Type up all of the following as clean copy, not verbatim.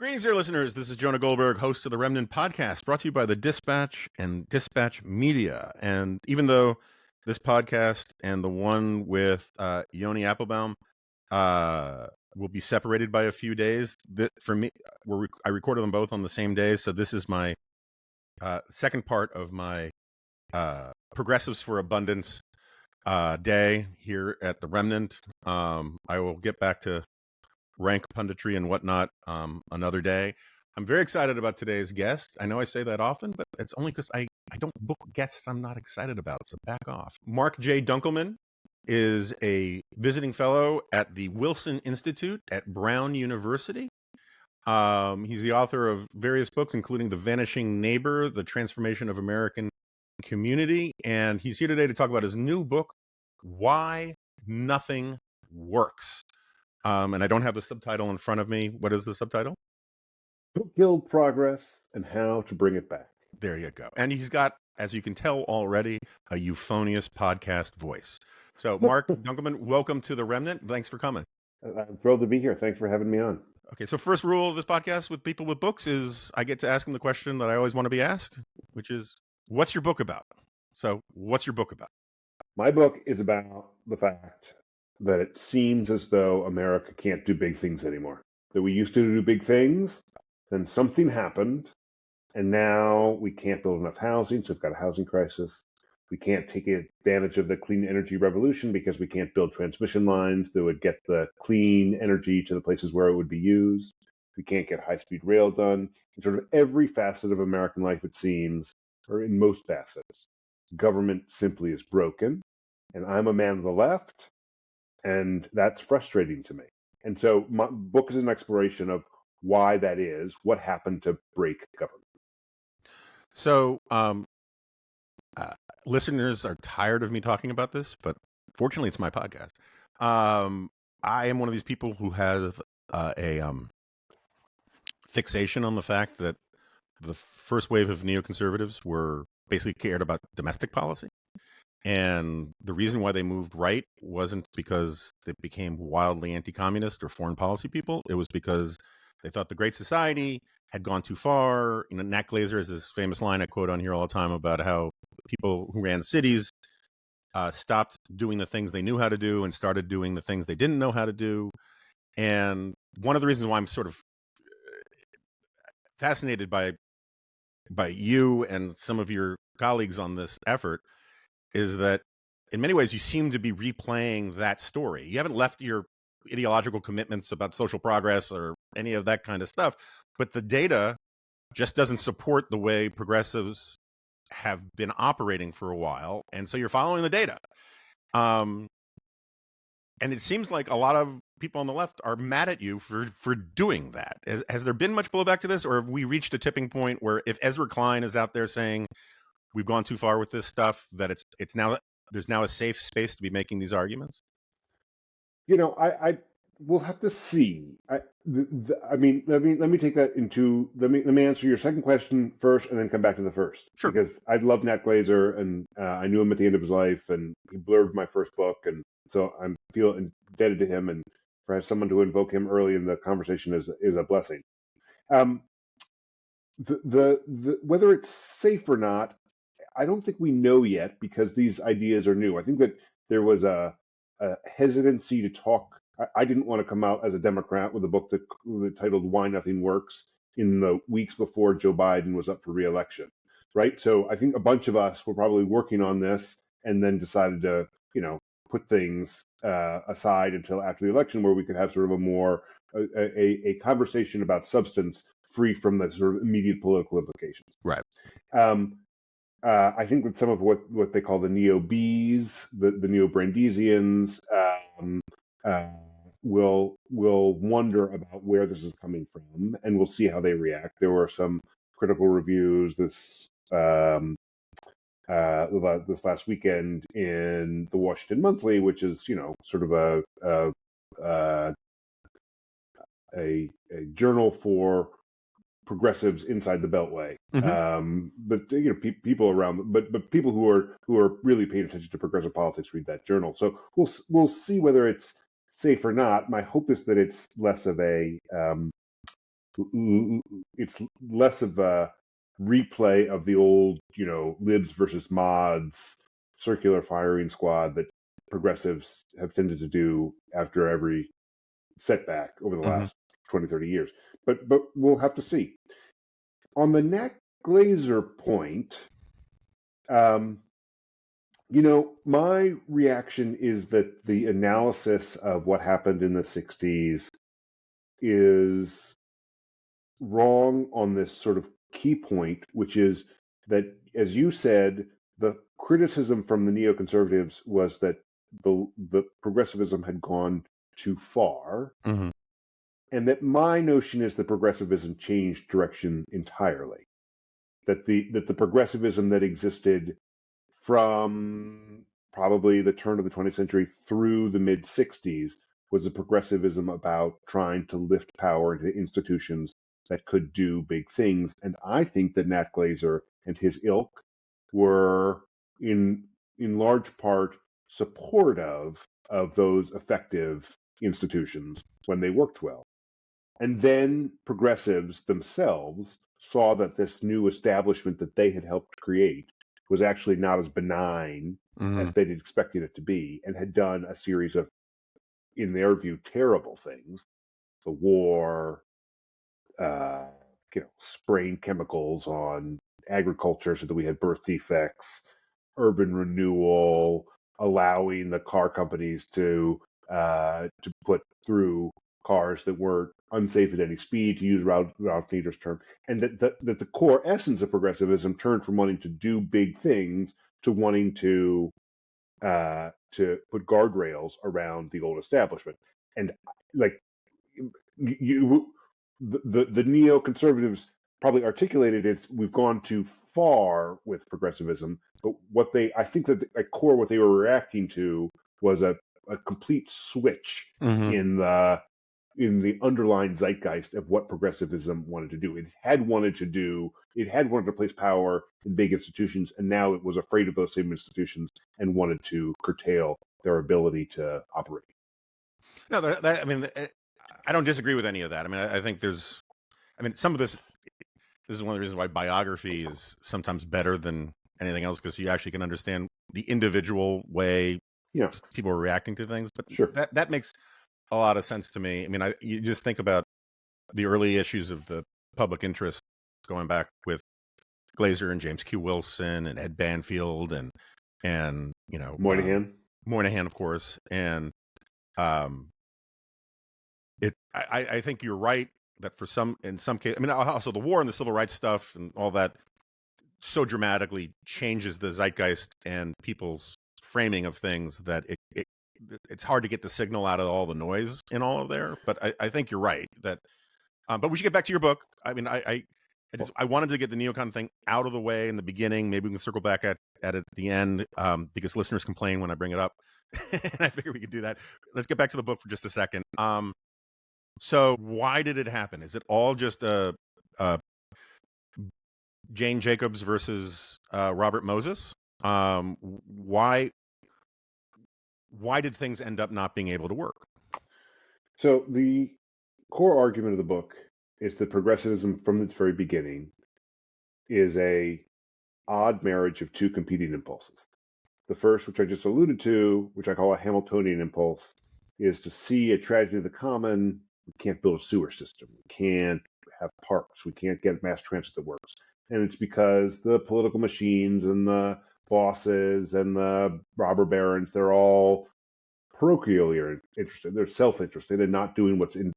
Greetings, dear listeners. This is Jonah Goldberg, host of the Remnant Podcast, brought to you by the Dispatch and Dispatch Media. And even though this podcast and the one with Yoni Applebaum will be separated by a few days, for me, I recorded them both on the same day. So this is my second part of my Progressives for Abundance day here at the Remnant. I will get back to rank punditry and whatnot another day. I'm very excited about today's guest. I know I say that often, but it's only because I don't book guests I'm not excited about, so back off. Marc J. Dunkelman is a visiting fellow at the Wilson Institute at Brown University. He's the author of various books, including The Vanishing Neighbor, The Transformation of American Community, and he's here today to talk about his new book, Why Nothing Works. And I don't have the subtitle in front of me. What is the subtitle? Who killed progress and how to bring it back. There you go. And he's got, as you can tell already, a euphonious podcast voice. So, Marc Dunkelman, welcome to the Remnant. Thanks for coming. I'm thrilled to be here. Thanks for having me on. Okay, so first rule of this podcast with people with books is I get to ask them the question that I always want to be asked, which is, what's your book about? So, what's your book about? My book is about the fact that it seems as though America can't do big things anymore. That we used to do big things, then something happened, and now we can't build enough housing, so we've got a housing crisis. We can't take advantage of the clean energy revolution because we can't build transmission lines that would get the clean energy to the places where it would be used. We can't get high-speed rail done. In sort of every facet of American life, it seems, or in most facets, government simply is broken. And I'm a man of the left, and that's frustrating to me. And so my book is an exploration of why that is, what happened to break government. So listeners are tired of me talking about this, but fortunately it's my podcast. I am one of these people who have a fixation on the fact that the first wave of neoconservatives were basically cared about domestic policy. And the reason why they moved right wasn't because they became wildly anti-communist or foreign policy people. It was because they thought the Great Society had gone too far. You know, Nat Glazer has this famous line I quote on here all the time about how people who ran cities stopped doing the things they knew how to do and started doing the things they didn't know how to do. And one of the reasons why I'm sort of fascinated by you and some of your colleagues on this effort is that in many ways you seem to be replaying that story. You haven't left your ideological commitments about social progress or any of that kind of stuff, but the data just doesn't support the way progressives have been operating for a while, and so you're following the data. And it seems like a lot of people on the left are mad at you for doing that. Has there been much blowback to this, or have we reached a tipping point where if Ezra Klein is out there saying we've gone too far with this stuff, that it's now there's now a safe space to be making these arguments? You know, I will have to see. I mean, let me take that into let me answer your second question first, and then come back to the first. Sure. Because I love Nat Glazer, and I knew him at the end of his life, and he blurbed my first book, and so I feel indebted to him, and for someone to invoke him early in the conversation is a blessing. Whether it's safe or not, I don't think we know yet because these ideas are new. I think that there was a hesitancy to talk. I didn't want to come out as a Democrat with a book that titled Why Nothing Works in the weeks before Joe Biden was up for re-election, right? So I think a bunch of us were probably working on this and then decided to, put things aside until after the election where we could have sort of a conversation about substance free from the sort of immediate political implications. Right. I think that some of what they call the neo-Bs, the neo-Brandesians, will wonder about where this is coming from, and we'll see how they react. There were some critical reviews this last weekend in the Washington Monthly, which is sort of a journal for progressives inside the Beltway. Mm-hmm. But people around, but people who are really paying attention to progressive politics read that journal. So we'll see whether it's safe or not. My hope is that it's less of a it's less of a replay of the old, libs versus mods circular firing squad that progressives have tended to do after every setback over the Hmm. last 20, 30 years. But we'll have to see. On the Nat Glazer point, um, my reaction is that the analysis of what happened in the 60s is wrong on this sort of key point, which is that, as you said, the criticism from the neoconservatives was that the progressivism had gone too far, Hmm. and that my notion is that progressivism changed direction entirely. That the progressivism that existed from probably the turn of the 20th century through the mid 60s was a progressivism about trying to lift power into institutions that could do big things. And I think that Nat Glazer and his ilk were in large part supportive of those effective institutions when they worked well. And then progressives themselves saw that this new establishment that they had helped create was actually not as benign Hmm. as they'd expected it to be, and had done a series of, in their view, terrible things. The war, uh, spraying chemicals on agriculture so that we had birth defects, urban renewal, allowing the car companies to put through cars that were unsafe at any speed, to use Ralph Nader's term, and that the core essence of progressivism turned from wanting to do big things to wanting to put guardrails around the old establishment. And like you, the neoconservatives probably articulated it. We've gone too far with progressivism, but I think that at core what they were reacting to was a complete switch Hmm. in the underlying zeitgeist of what progressivism wanted to do. It had wanted to place power in big institutions, and now it was afraid of those same institutions and wanted to curtail their ability to operate. No, I mean, I don't disagree with any of that. I mean, I think some of this is one of the reasons why biography is sometimes better than anything else, because you actually can understand the individual way Yeah, people are reacting to things. But sure. that makes a lot of sense to me. I mean, you just think about the early issues of the Public Interest, going back with Glazer and James Q. Wilson and Ed Banfield and Moynihan. Moynihan, of course. And um, I think you're right that in some case, I mean, also the war and the civil rights stuff and all that so dramatically changes the zeitgeist and people's framing of things that it's hard to get the signal out of all the noise in all of there. But I think you're right that. But we should get back to your book. I mean, I wanted to get the neocon thing out of the way in the beginning. Maybe we can circle back at it at the end, because listeners complain when I bring it up, and I figure we could do that. Let's get back to the book for just a second. So why did it happen? Is it all just a Jane Jacobs versus Robert Moses? Why did things end up not being able to work? So the core argument of the book is that progressivism from its very beginning is a odd marriage of two competing impulses. The first, which I just alluded to, which I call a Hamiltonian impulse, is to see a tragedy of the common. We can't build a sewer system. We can't have parks. We can't get mass transit that works. And it's because the political machines and the bosses and the robber barons, they're all parochially interested. They're self-interested and not doing what's in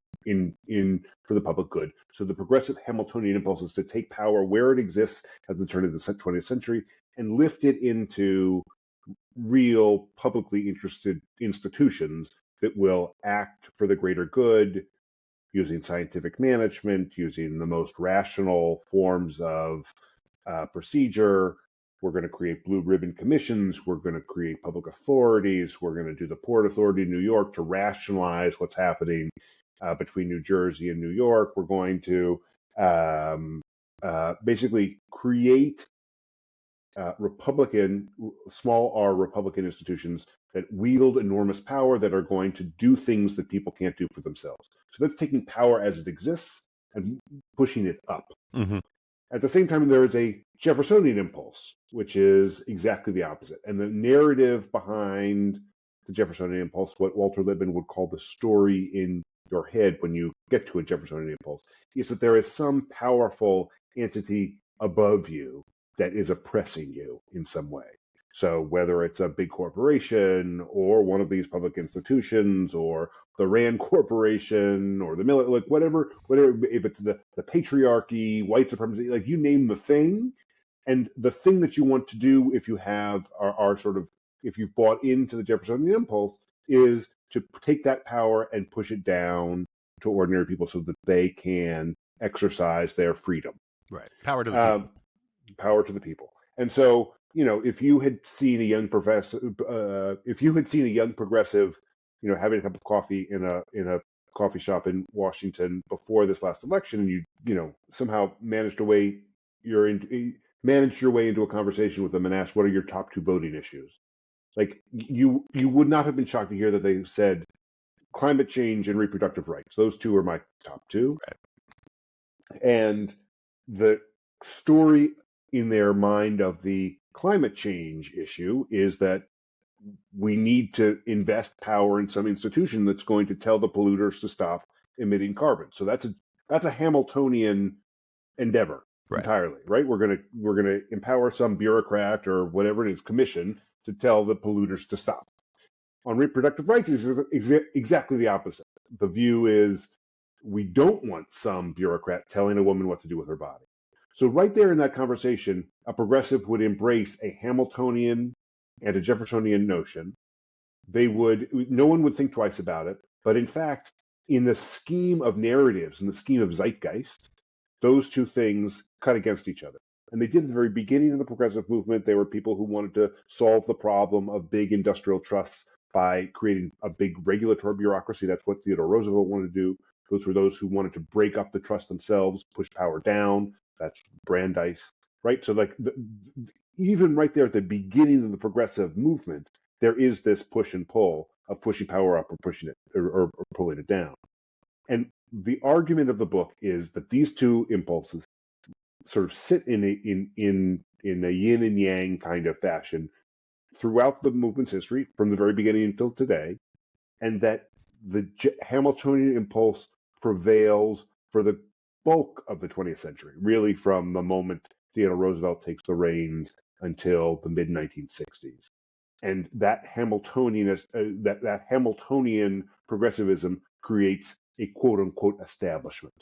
for the public good. So the progressive Hamiltonian impulse is to take power where it exists at the turn of the 20th century and lift it into real publicly interested institutions that will act for the greater good using scientific management, using the most rational forms of procedure. We're going to create blue ribbon commissions. We're going to create public authorities. We're going to do the Port Authority in New York to rationalize what's happening between New Jersey and New York. We're going to basically create small r Republican institutions that wield enormous power that are going to do things that people can't do for themselves. So that's taking power as it exists and pushing it up. Mm-hmm. At the same time, there is a Jeffersonian impulse, which is exactly the opposite. And the narrative behind the Jeffersonian impulse, what Walter Lippmann would call the story in your head when you get to a Jeffersonian impulse, is that there is some powerful entity above you that is oppressing you in some way. So whether it's a big corporation or one of these public institutions or the Rand Corporation or the military, like whatever, if it's the patriarchy, white supremacy, like you name the thing, and the thing that you want to do if you have are sort of if you've bought into the Jeffersonian impulse is to take that power and push it down to ordinary people so that they can exercise their freedom. Right. Power to the people. Power to the people. And so, if you had seen a young progressive, having a cup of coffee in a coffee shop in Washington before this last election, and you somehow managed your way into a conversation with them and asked, what are your top two voting issues? Like you would not have been shocked to hear that they said climate change and reproductive rights. Those two are my top two. Right. And the story in their mind of the climate change issue is that we need to invest power in some institution that's going to tell the polluters to stop emitting carbon. So that's a Hamiltonian endeavor entirely, right? We're gonna empower some bureaucrat or whatever it is, commission, to tell the polluters to stop. On reproductive rights, it's exactly the opposite. The view is we don't want some bureaucrat telling a woman what to do with her body. So right there in that conversation, a progressive would embrace a Hamiltonian and a Jeffersonian notion. No one would think twice about it. But in fact, in the scheme of narratives, in the scheme of zeitgeist, those two things cut against each other. And they did at the very beginning of the progressive movement. They were people who wanted to solve the problem of big industrial trusts by creating a big regulatory bureaucracy. That's what Theodore Roosevelt wanted to do. Those were those who wanted to break up the trust themselves, push power down. That's Brandeis, right? So even right there at the beginning of the progressive movement, there is this push and pull of pushing power up or pushing it or pulling it down. And the argument of the book is that these two impulses sort of sit in a yin and yang kind of fashion throughout the movement's history from the very beginning until today, and that the Hamiltonian impulse prevails for the bulk of the 20th century, really from the moment Theodore Roosevelt takes the reins until the mid 1960s. And that Hamiltonian progressivism creates a quote unquote establishment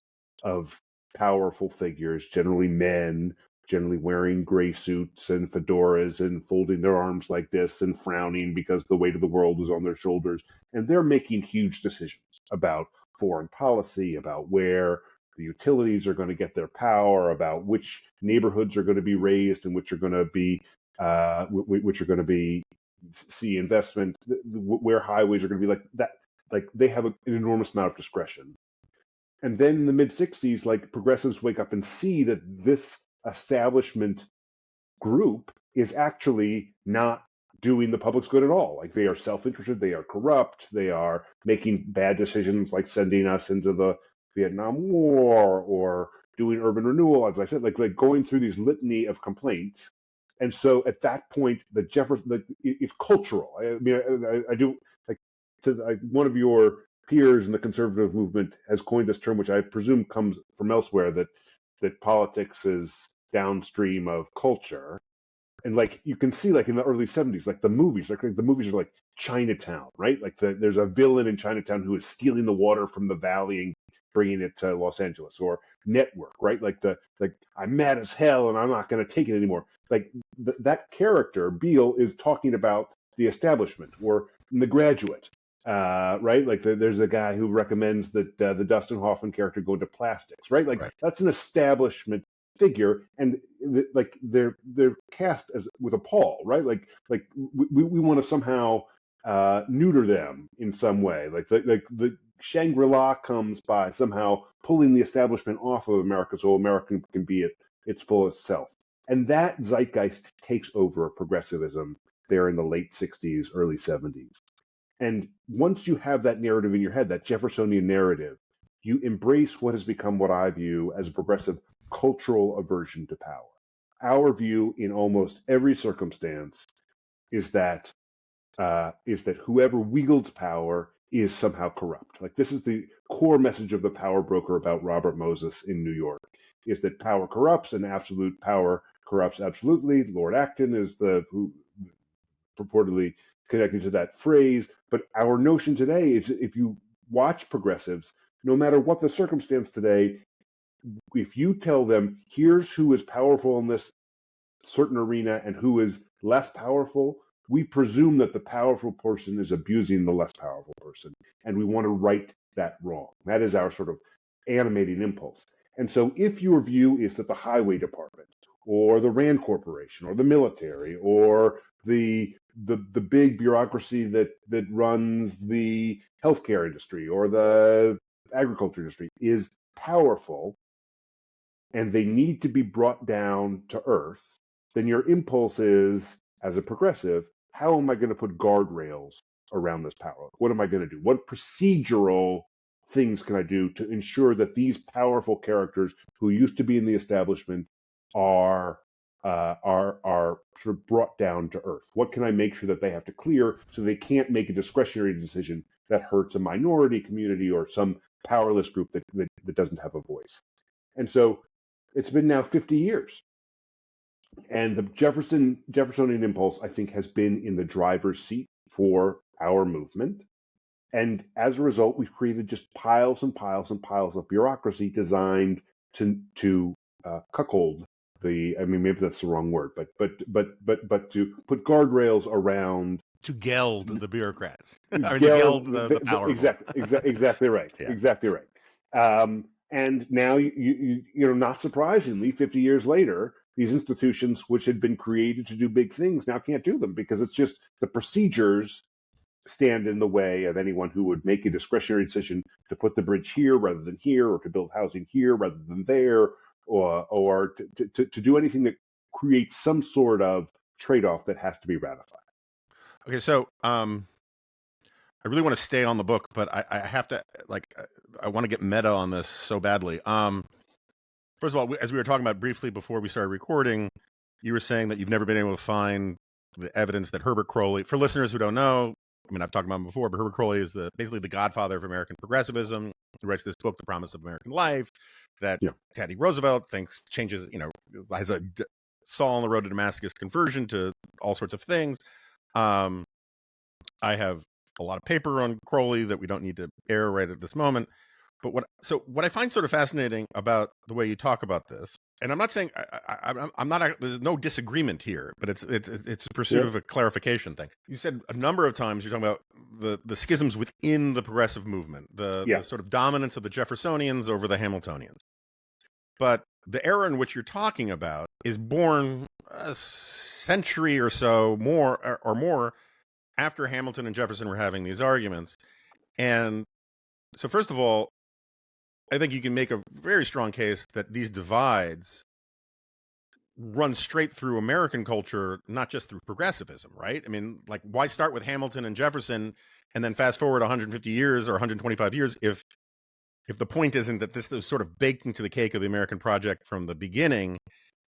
of powerful figures, generally men, generally wearing gray suits and fedoras and folding their arms like this and frowning because the weight of the world is on their shoulders. And they're making huge decisions about foreign policy, about where the utilities are going to get their power, about which neighborhoods are going to be raised and which are going to be see investment, where highways are going to be like that. Like they have an enormous amount of discretion. And then in the mid 60s, like progressives wake up and see that this establishment group is actually not doing the public's good at all. Like they are self-interested, they are corrupt, they are making bad decisions like sending us into the Vietnam War or doing urban renewal, as I said, like going through these litany of complaints. And so at that point, it's cultural. I mean, I do like one of your peers in the conservative movement has coined this term, which I presume comes from elsewhere, that politics is downstream of culture. And like you can see, like in the early 70s, like the movies are like Chinatown, right? Like there's a villain in Chinatown who is stealing the water from the valley and bringing it to Los Angeles, or Network, right? Like I'm mad as hell and I'm not going to take it anymore. Like that character Beale is talking about the establishment, or in The Graduate, right? Like there's a guy who recommends that the Dustin Hoffman character go into plastics, right? Like that's an establishment figure, and like they're cast as with a pall, right? Like we want to somehow neuter them in some way. Like the Shangri-La comes by somehow pulling the establishment off of America so America can be its fullest self. And that zeitgeist takes over progressivism there in the late 60s, early 70s. And once you have that narrative in your head, that Jeffersonian narrative, you embrace what has become what I view as a progressive cultural aversion to power. Our view in almost every circumstance is that whoever wields power is somehow corrupt. Like, this is the core message of the power broker about Robert Moses in New York, is that power corrupts and absolute power corrupts absolutely. Lord Acton is who purportedly connected to that phrase. But our notion today is, if you watch progressives, no matter what the circumstance today, if you tell them, here's who is powerful in this certain arena and who is less powerful, we presume that the powerful person is abusing the less powerful person, and we want to right that wrong. That is our sort of animating impulse. And so if your view is that the highway department or the Rand Corporation or the military or the big bureaucracy that runs the healthcare industry or the agriculture industry is powerful and they need to be brought down to earth, then your impulse is, as a progressive, how am I going to put guardrails around this power? What am I going to do? What procedural things can I do to ensure that these powerful characters who used to be in the establishment are sort of brought down to earth? What can I make sure that they have to clear so they can't make a discretionary decision that hurts a minority community or some powerless group that doesn't have a voice? And so it's been now 50 years. And the Jeffersonian impulse, I think, has been in the driver's seat for our movement. And as a result, we've created just piles and piles and piles of bureaucracy designed to cuckold I mean, maybe that's the wrong word, but to put guardrails around, to geld the bureaucrats, or to geld the powerful. Exactly right. Yeah. Exactly right. And now, not surprisingly, 50 years later, these institutions, which had been created to do big things, now can't do them because it's just the procedures stand in the way of anyone who would make a discretionary decision to put the bridge here rather than here, or to build housing here rather than there, or to do anything that creates some sort of trade-off that has to be ratified. Okay, so I really want to stay on the book, but I have to, I want to get meta on this so badly. First of all, as we were talking about briefly before we started recording, you were saying that you've never been able to find the evidence that Herbert Crowley, for listeners who don't know, I mean, I've talked about him before, but Herbert Crowley is basically the godfather of American progressivism. He writes this book, The Promise of American Life, that Teddy Roosevelt thinks changes, has a Saul on the road to Damascus conversion to all sorts of things. I have a lot of paper on Crowley that we don't need to air right at this moment. But what I find sort of fascinating about the way you talk about this, and I'm not saying I'm not, there's no disagreement here, but it's a pursuit of a clarification thing. You said a number of times, you're talking about the schisms within the progressive movement, the sort of dominance of the Jeffersonians over the Hamiltonians. But the era in which you're talking about is born a century or so more after Hamilton and Jefferson were having these arguments. And so first of all, I think you can make a very strong case that these divides run straight through American culture, not just through progressivism, right? I mean, like, why start with Hamilton and Jefferson and then fast forward 150 years or 125 years if the point isn't that this is sort of baked into the cake of the American project from the beginning?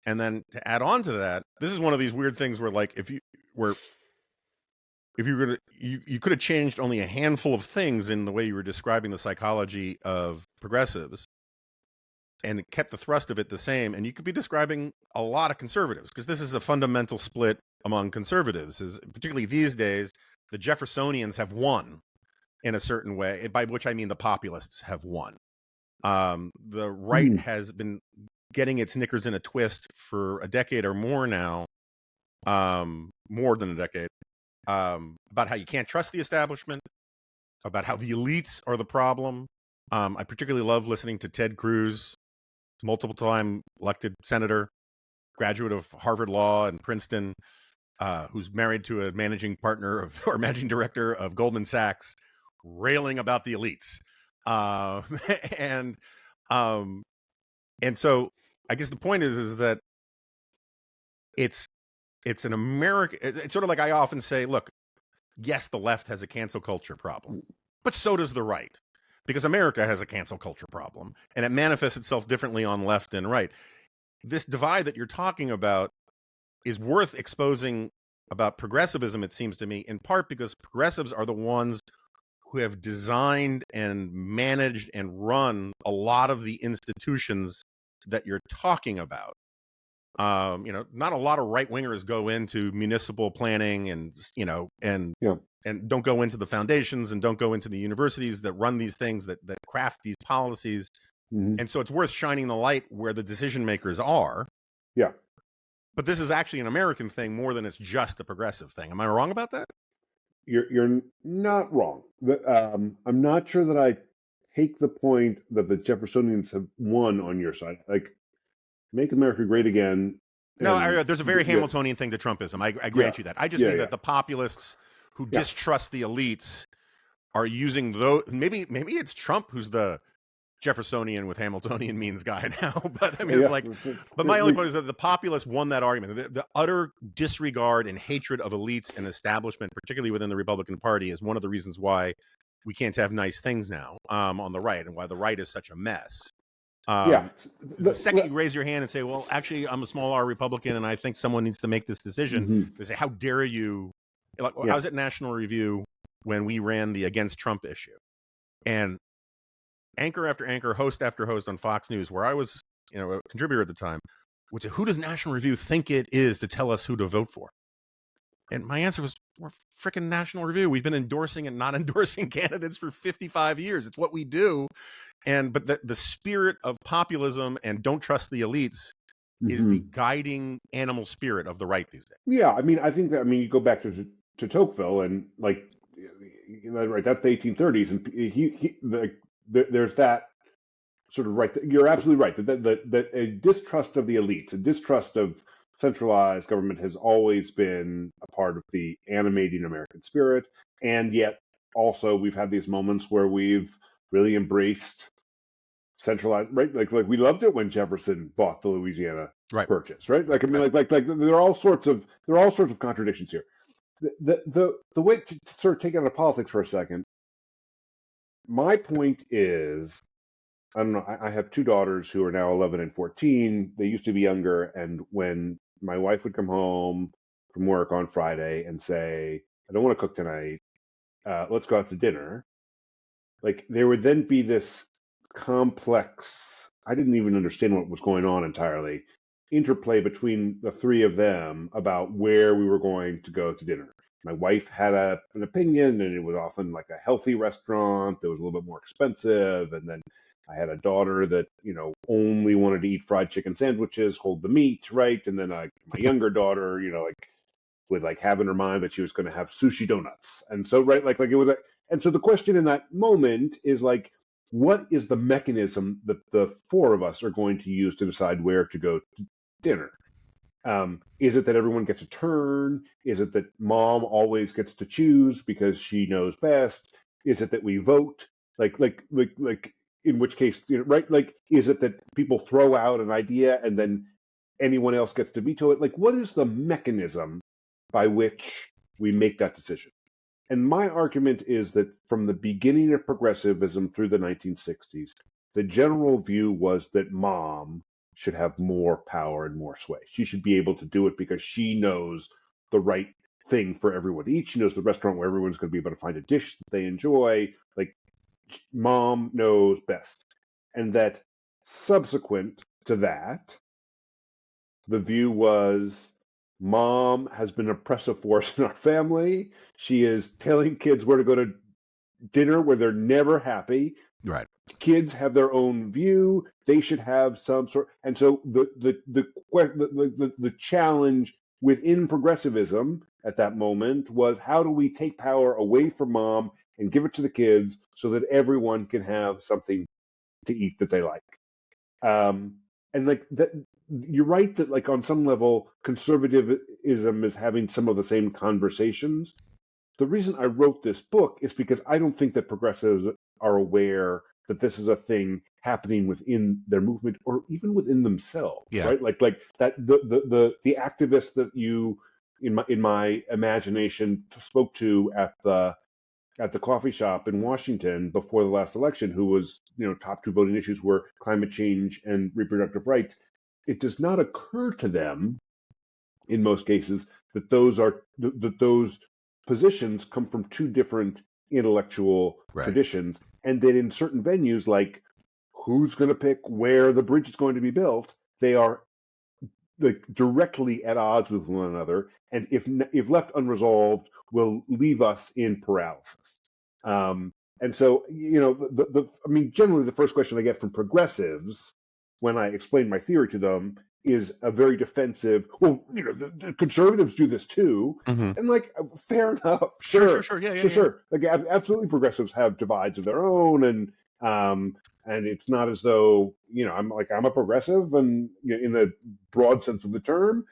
And then to add on to that, this is one of these weird things where, like, if you were going to, you could have changed only a handful of things in the way you were describing the psychology of progressives and kept the thrust of it the same, and you could be describing a lot of conservatives, because this is a fundamental split among conservatives, is particularly these days, the Jeffersonians have won in a certain way, by which I mean the populists have won. The right has been getting its knickers in a twist for a decade or more now, more than a decade, about how you can't trust the establishment, about how the elites are the problem. I particularly love listening to Ted Cruz, multiple time elected senator, graduate of Harvard Law and Princeton, who's married to a managing partner or managing director of Goldman Sachs, railing about the elites. And so I guess the point is that it's an American, it's sort of like I often say, look, yes, the left has a cancel culture problem, but so does the right. because America has a cancel culture problem, and it manifests itself differently on left and right. This divide that you're talking about is worth exposing about progressivism, it seems to me, in part because progressives are the ones who have designed and managed and run a lot of the institutions that you're talking about. Not a lot of right wingers go into municipal planning and and don't go into the foundations and don't go into the universities that run these things, that craft these policies. And so it's worth shining the light where the decision makers are. Yeah. But this is actually an American thing more than it's just a progressive thing. Am I wrong about that? You're not wrong. I'm not sure that I take the point that the Jeffersonians have won on your side. Like, make America great again. No, there's a very Hamiltonian thing to Trumpism. I grant you that. I just mean that the populists who distrust the elites are using those. Maybe it's Trump who's the Jeffersonian with Hamiltonian means guy now. But I mean, but my only point is that the populists won that argument. The utter disregard and hatred of elites and establishment, particularly within the Republican Party, is one of the reasons why we can't have nice things now on the right, and why the right is such a mess. The second you raise your hand and say, well, actually, I'm a small R Republican and I think someone needs to make this decision, they say, how dare you? I was at National Review when we ran the Against Trump issue. And anchor after anchor, host after host on Fox News, where I was a contributor at the time, would say, who does National Review think it is to tell us who to vote for? And my answer was, we're freaking National Review. We've been endorsing and not endorsing candidates for 55 years. It's what we do. But the spirit of populism and don't trust the elites is the guiding animal spirit of the right these days. Yeah, I mean, I think that, you go back to Tocqueville and right, that's the 1830s, and there's that sort of right. You're absolutely right that a distrust of the elites, a distrust of centralized government has always been a part of the animating American spirit, and yet also we've had these moments where we've really embraced centralized, right? Like we loved it when Jefferson bought the Louisiana Purchase, right? Like there are all sorts of contradictions here. The way to sort of take it out of politics for a second. My point is, I don't know. I have two daughters who are now 11 and 14. They used to be younger, and when my wife would come home from work on Friday and say, "I don't want to cook tonight. Let's go out to dinner," like there would then be this complex, I didn't even understand what was going on entirely, interplay between the three of them about where we were going to go to dinner. My wife had an opinion, and it was often like a healthy restaurant that was a little bit more expensive. And then I had a daughter that, only wanted to eat fried chicken sandwiches, hold the meat, right? And then my younger daughter, would have in her mind that she was going to have sushi donuts. And so, right, like it was and so the question in that moment is what is the mechanism that the four of us are going to use to decide where to go to dinner? Is it that everyone gets a turn? Is it that mom always gets to choose because she knows best? Is it that we vote? Like in which case, right? Like, is it that people throw out an idea and then anyone else gets to veto it? Like, what is the mechanism by which we make that decision? And my argument is that from the beginning of progressivism through the 1960s, the general view was that mom should have more power and more sway. She should be able to do it because she knows the right thing for everyone to eat. She knows the restaurant where everyone's going to be able to find a dish that they enjoy. Like, mom knows best. And that subsequent to that, the view was mom has been an oppressive force in our family. She is telling kids where to go to dinner where they're never happy. Right. Kids have their own view. They should have some sort. And so the challenge within progressivism at that moment was, how do we take power away from mom and give it to the kids so that everyone can have something to eat that they like? And like that, you're right that on some level conservatism is having some of the same conversations. The reason I wrote this book is because I don't think that progressives are aware that this is a thing happening within their movement or even within themselves. Yeah. Right? Like that the activists that you in my imagination spoke to at the at the coffee shop in Washington before the last election, who was, top two voting issues were climate change and reproductive rights. It does not occur to them, in most cases, that those positions come from two different intellectual Right. traditions, and that in certain venues, like who's going to pick where the bridge is going to be built, they are like directly at odds with one another, and if left unresolved, will leave us in paralysis. And so, I mean, generally, the first question I get from progressives when I explain my theory to them is a very defensive. Well, the conservatives do this too, Mm-hmm. and like, fair enough, Sure. sure, Yeah. sure. Like, absolutely, progressives have divides of their own, and it's not as though I'm a progressive, and in the broad sense of the term,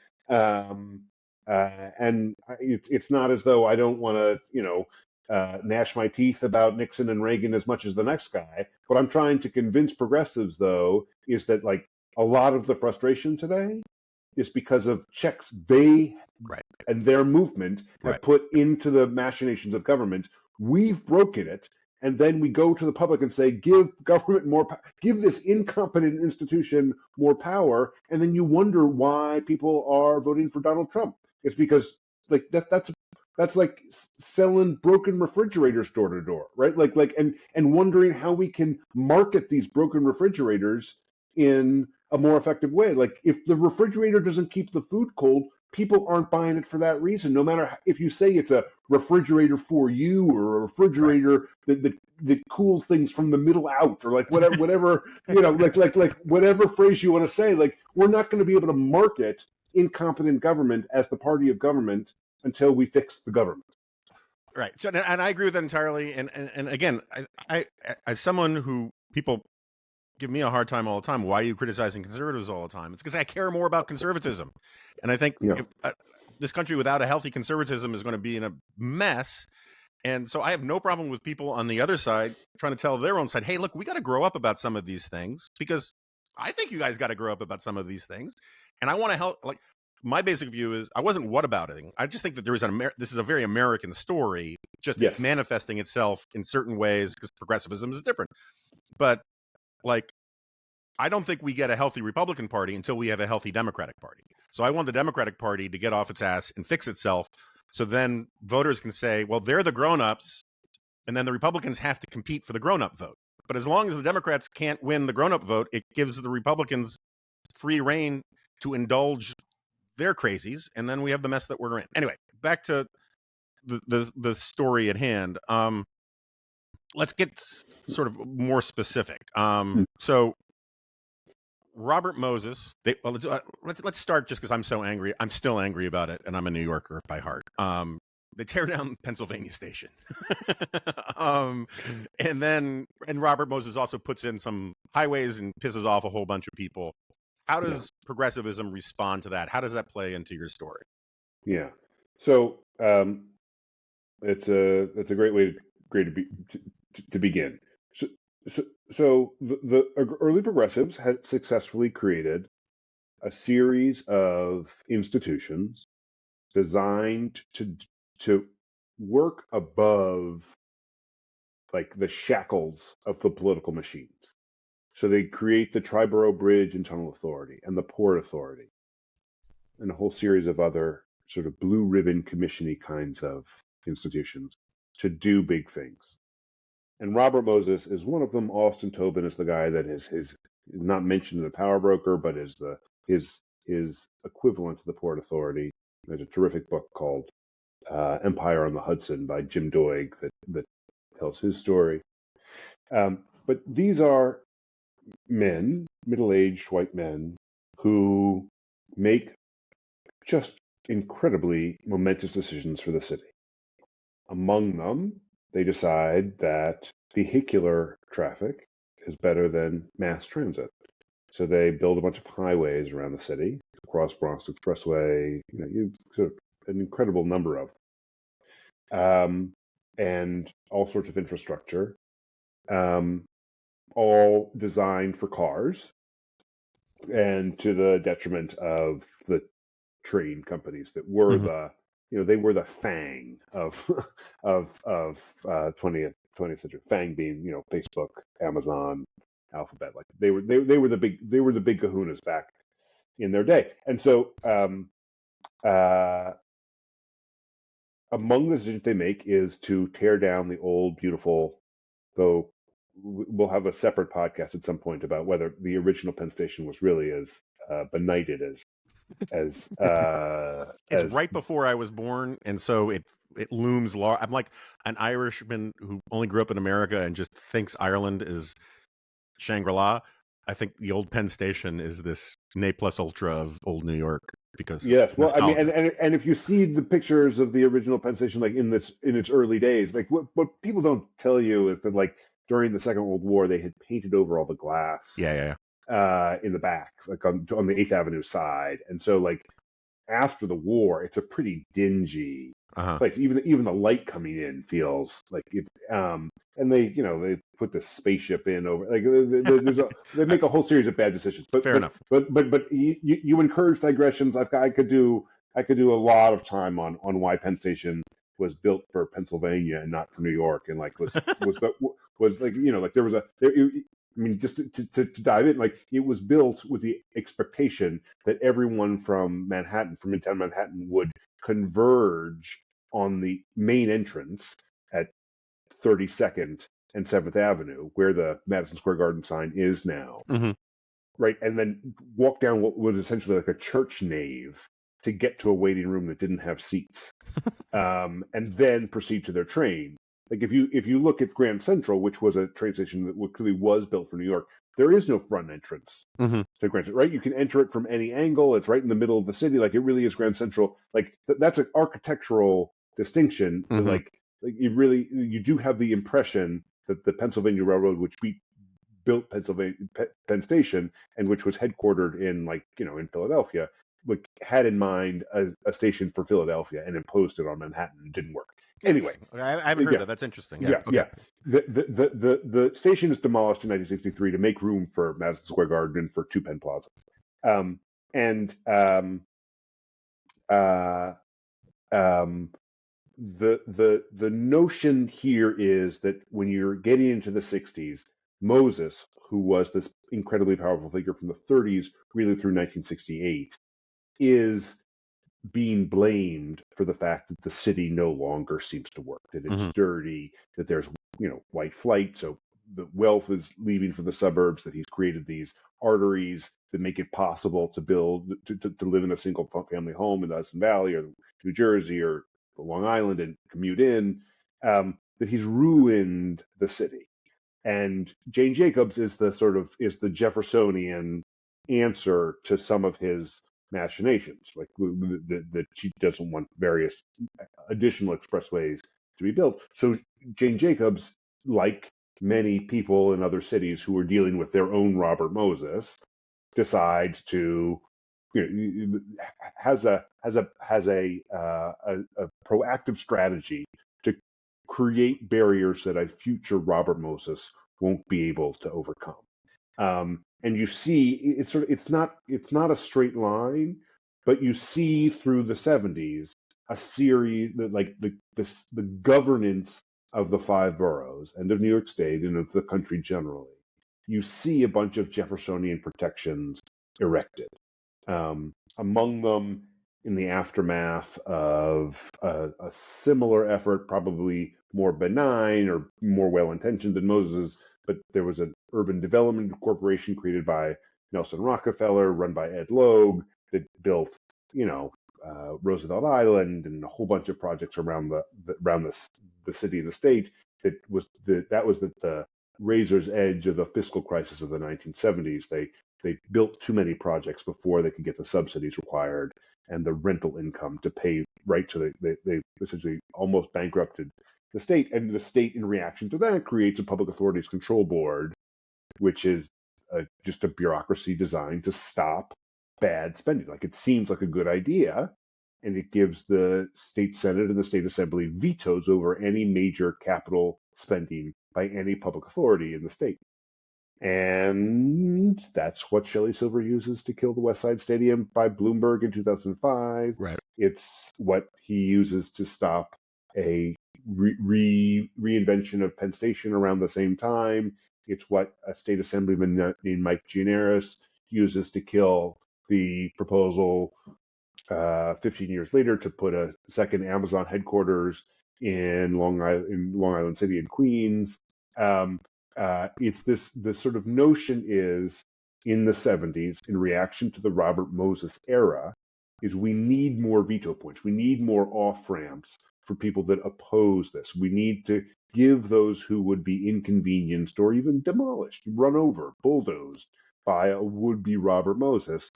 and it's not as though I don't want to gnash my teeth about Nixon and Reagan as much as the next guy. What I'm trying to convince progressives, though, is that like a lot of the frustration today is because of checks they Right. and their movement have put into the machinations of government. We've broken it, and then we go to the public and say, give government more, give this incompetent institution more power, and then you wonder why people are voting for Donald Trump. It's because like that's like selling broken refrigerators door to door, right? And wondering how we can market these broken refrigerators in a more effective way. Like if the refrigerator doesn't keep the food cold, people aren't buying it for that reason. No matter if you say it's a refrigerator for you or a refrigerator that cools things from the middle out, or like whatever like whatever phrase you want to say. Like we're not going to be able to market incompetent government as the party of government until we fix the government. Right. So, and I agree with that entirely. And again, I as someone who people give me a hard time all the time. Why are you criticizing conservatives all the time? It's because I care more about conservatism. And I think if, this country without a healthy conservatism is going to be in a mess. And so I have no problem with people on the other side trying to tell their own side, hey, look, we got to grow up about some of these things, because I think you guys got to grow up about some of these things. And I want to help. Like, my basic view is I wasn't whatabouting. I just think that there is this is a very American story. Just It's manifesting itself in certain ways because progressivism is different. But like, I don't think we get a healthy Republican Party until we have a healthy Democratic Party. So I want the Democratic Party to get off its ass and fix itself, so then voters can say, well, they're the grown-ups, and then the Republicans have to compete for the grown-up vote. But as long as the Democrats can't win the grown-up vote, it gives the Republicans free reign to indulge their crazies, and then we have the mess that we're in. Anyway, back to the story at hand. Let's get sort of more specific. So Robert Moses, let's start just because I'm so angry. I'm still angry about it, and I'm a New Yorker by heart. They tear down Pennsylvania Station. And Robert Moses also puts in some highways and pisses off a whole bunch of people. How does progressivism respond to that? How does that play into your story? Yeah. So it's a great way to begin. So the early progressives had successfully created a series of institutions designed to work above like the shackles of the political machines. So they create the Triborough Bridge and Tunnel Authority and the Port Authority and a whole series of other sort of blue ribbon commissiony kinds of institutions to do big things. And Robert Moses is one of them. Austin Tobin is the guy that is not mentioned in the Power Broker, but is his equivalent to the Port Authority. There's a terrific book called Empire on the Hudson by Jim Doig that tells his story. But these are men, middle-aged white men, who make just incredibly momentous decisions for the city. Among them, they decide that vehicular traffic is better than mass transit. So they build a bunch of highways around the city, Cross Bronx Expressway, you sort of an incredible number of and all sorts of infrastructure, all designed for cars and to the detriment of the train companies that were they were the FANG of of 20th century. FANG being Facebook, Amazon, Alphabet. Like they were the big kahunas back in their day. And so uh, among the decisions they make is to tear down the old beautiful, though we'll have a separate podcast at some point about whether the original Penn Station was really as benighted as It's as right before I was born, and so it looms large. I'm like an Irishman who only grew up in America and just thinks Ireland is Shangri-La. I think the old Penn Station is this ne plus ultra of old New York because yes. Well, I mean, nostalgia. and if you see the pictures of the original Penn Station, like in its early days, like what people don't tell you is that like during the Second World War they had painted over all the glass Yeah. in the back, like on the Eighth Avenue side, and so like after the war, it's a pretty dingy Uh-huh. place. Even the light coming in feels like it. And they put the spaceship in over like they make a whole series of bad decisions. But Fair but enough. but but but you encourage digressions. I could do a lot of time on why Penn Station was built for Pennsylvania and not for New York, and like was like like there was I mean, just to dive in, like it was built with the expectation that everyone from Manhattan, from Midtown Manhattan, would converge on the main entrance at 32nd and 7th Avenue, where the Madison Square Garden sign is now, Mm-hmm. right? And then walk down what was essentially like a church nave to get to a waiting room that didn't have seats, and then proceed to their train. Like if you look at Grand Central, which was a train station that clearly was built for New York, there is no front entrance Mm-hmm. to Grand Central, right? You can enter it from any angle. It's right in the middle of the city. Like it really is Grand Central. Like that's an architectural distinction. That, Mm-hmm. like you do have the impression that the Pennsylvania Railroad, which built Penn Station, and which was headquartered in in Philadelphia, like had in mind a station for Philadelphia and imposed it on Manhattan. It didn't work. Anyway, Interesting. I haven't heard yeah, that. That's interesting. Yeah. Okay. yeah. The station is demolished in 1963 to make room for Madison Square Garden and for Two Penn Plaza. And uh, um, the notion here is that when you're getting into the 60s, Moses, who was this incredibly powerful figure from the 30s really through 1968, is being blamed for the fact that the city no longer seems to work, that it's Mm-hmm. dirty, that there's white flight, so the wealth is leaving for the suburbs, that he's created these arteries that make it possible to build to live in a single family home in the Hudson Valley or New Jersey or Long Island and commute in, that he's ruined the city. And Jane Jacobs is the Jeffersonian answer to some of his machinations, like that she doesn't want various additional expressways to be built. So Jane Jacobs, like many people in other cities who are dealing with their own Robert Moses, decides to has a proactive strategy to create barriers that a future Robert Moses won't be able to overcome. And you see, it's not a straight line, but you see through the 70s a series that like the governance of the five boroughs and of New York State and of the country generally. You see a bunch of Jeffersonian protections erected. Among them, in the aftermath of a similar effort, probably more benign or more well-intentioned than Moses's, but there was an urban development corporation created by Nelson Rockefeller, run by Ed Logue, that built, Roosevelt Island and a whole bunch of projects around the city and the state. That was the razor's edge of the fiscal crisis of the 1970s. They built too many projects before they could get the subsidies required and the rental income to pay right. So they essentially almost bankrupted the state, and the state, in reaction to that, creates a public authorities control board, which is just a bureaucracy designed to stop bad spending. Like it seems like a good idea, and it gives the state senate and the state assembly vetoes over any major capital spending by any public authority in the state. And that's what Shelley Silver uses to kill the West Side Stadium by Bloomberg in 2005. Right. It's what he uses to stop a reinvention of Penn Station around the same time. It's what a state assemblyman named Mike Gianaris uses to kill the proposal 15 years later to put a second Amazon headquarters in Long Island City in Queens. It's this sort of notion is in the 70s, in reaction to the Robert Moses era, is we need more veto points. We need more off ramps for people that oppose this. We need to give those who would be inconvenienced or even demolished, run over, bulldozed by a would-be Robert Moses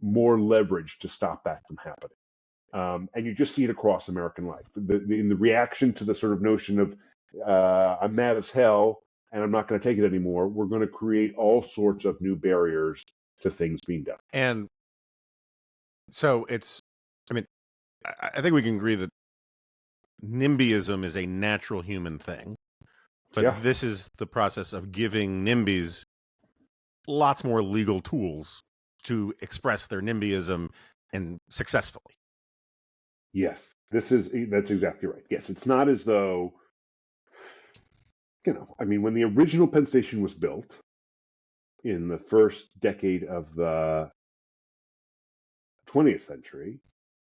more leverage to stop that from happening. And you just see it across American life. In the reaction to the sort of notion of I'm mad as hell and I'm not going to take it anymore, we're going to create all sorts of new barriers to things being done. And so I think we can agree that NIMBYism is a natural human thing, but this is the process of giving NIMBYs lots more legal tools to express their NIMBYism and successfully. Yes, that's exactly right. Yes, it's not as though, when the original Penn Station was built in the first decade of the 20th century,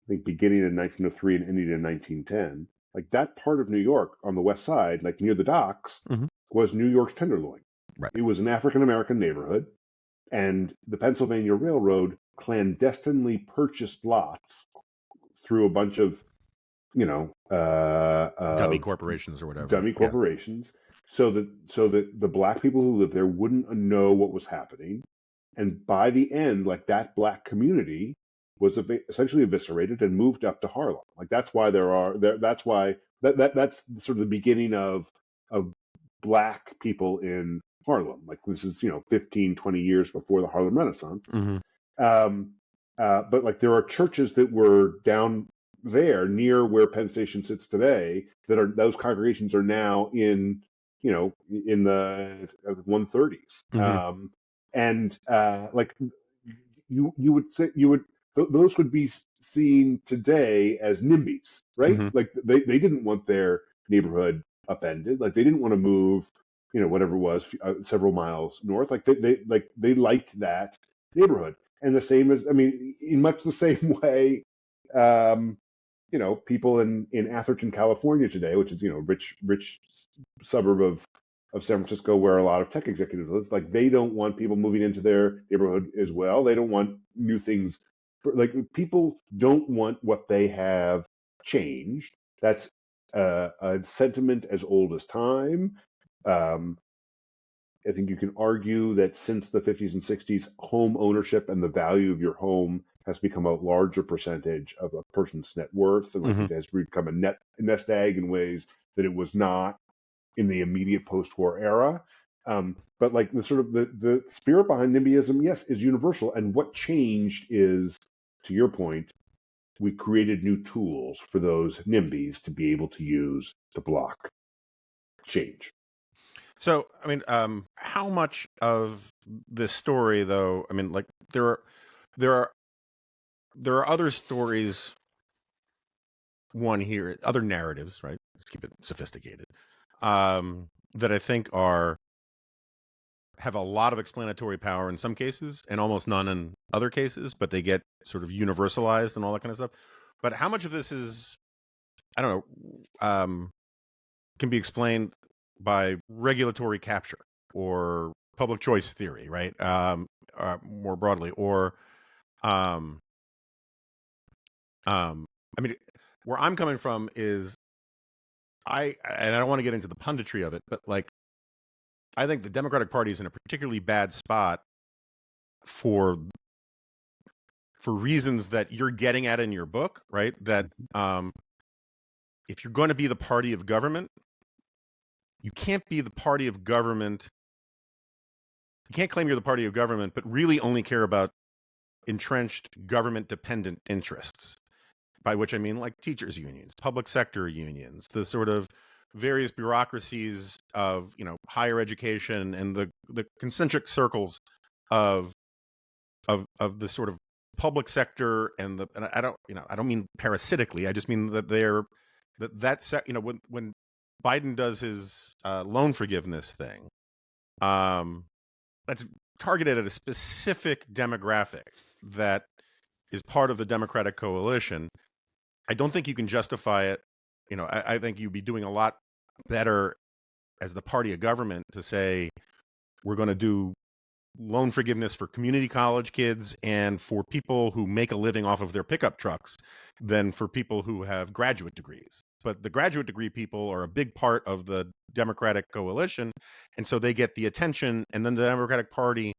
I think beginning in 1903 and ending in 1910, like that part of New York on the west side, like near the docks, was New York's Tenderloin. Right. It was an African-American neighborhood, and the Pennsylvania Railroad clandestinely purchased lots through a bunch of, dummy corporations or whatever. Dummy corporations, so that the black people who lived there wouldn't know what was happening. And by the end, like that black community was essentially eviscerated and moved up to Harlem. Like that's why that's sort of the beginning of black people in Harlem. Like this is 15, 20 years before the Harlem Renaissance. But like there are churches that were down there near where Penn Station sits today those congregations are now in the 130s. Like you would say those would be seen today as NIMBYs, right? Like they didn't want their neighborhood upended. Like they didn't want to move, whatever it was, several miles north. Like they liked that neighborhood. And the same as, in much the same way, people in Atherton, California today, which is, rich suburb of San Francisco where a lot of tech executives live, like they don't want people moving into their neighborhood as well. They don't want new things. Like people don't want what they have changed. That's a sentiment as old as time. I think you can argue that since the 50s and 60s, home ownership and the value of your home has become a larger percentage of a person's net worth, and like it has become a nest egg in ways that it was not in the immediate post-war era. But like the sort of the spirit behind NIMBYism, yes, is universal. And what changed is, to your point, we created new tools for those NIMBYs to be able to use to block change. So, how much of this story, though? Like there are other stories. One here, other narratives, right? Let's keep it sophisticated. That I think have a lot of explanatory power in some cases and almost none in other cases, but they get sort of universalized and all that kind of stuff. But how much of this is, I don't know, can be explained by regulatory capture or public choice theory, right? More broadly, or, where I'm coming from is and I don't want to get into the punditry of it, but like, I think the Democratic Party is in a particularly bad spot for reasons that you're getting at in your book, right? That if you're going to be the party of government, you can't be the party of government. You can't claim you're the party of government, but really only care about entrenched government-dependent interests, by which I mean like teachers' unions, public sector unions, the sort of various bureaucracies of higher education and the concentric circles of the sort of public sector and I don't mean parasitically. I just mean that when Biden does his loan forgiveness thing, that's targeted at a specific demographic that is part of the Democratic coalition. I don't think you can justify it. I think you'd be doing a lot better as the party of government to say we're going to do loan forgiveness for community college kids and for people who make a living off of their pickup trucks than for people who have graduate degrees. But the graduate degree people are a big part of the Democratic coalition, and so they get the attention, and then the Democratic Party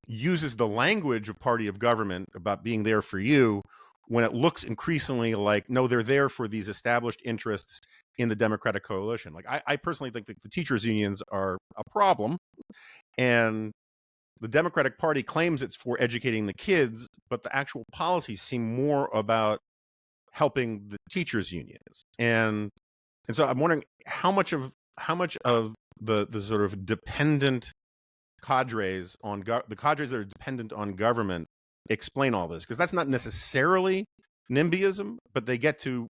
uses the language of party of government about being there for you when it looks increasingly like, no, they're there for these established interests in the Democratic coalition. Like, I personally think that the teachers' unions are a problem, and the Democratic Party claims it's for educating the kids, but the actual policies seem more about helping the teachers' unions. And so I'm wondering how much of the sort of dependent cadres the cadres that are dependent on government explain all this, because that's not necessarily NIMBYism, but they get to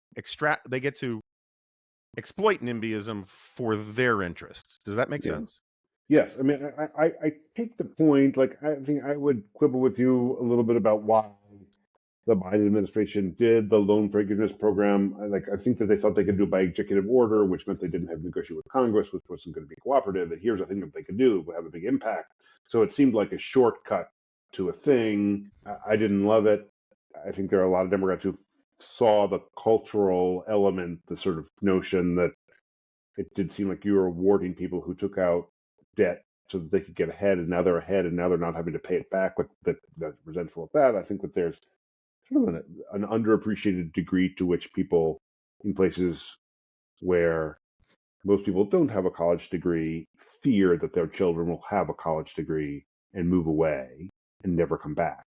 exploit NIMBYism for their interests. Does that make sense? Yes, I mean, I take the point. Like, I think I would quibble with you a little bit about why the Biden administration did the loan forgiveness program. I think that they thought they could do it by executive order, which meant they didn't have to negotiate with Congress, which wasn't going to be cooperative. And here's a thing that they could do, would have a big impact. So it seemed like a shortcut to a thing. I didn't love it. I think there are a lot of Democrats who saw the cultural element, the sort of notion that it did seem like you were rewarding people who took out debt so that they could get ahead, and now they're ahead, and now they're not having to pay it back. Like that's resentful of that. I think that there's sort of an underappreciated degree to which people in places where most people don't have a college degree fear that their children will have a college degree and move away and never come back.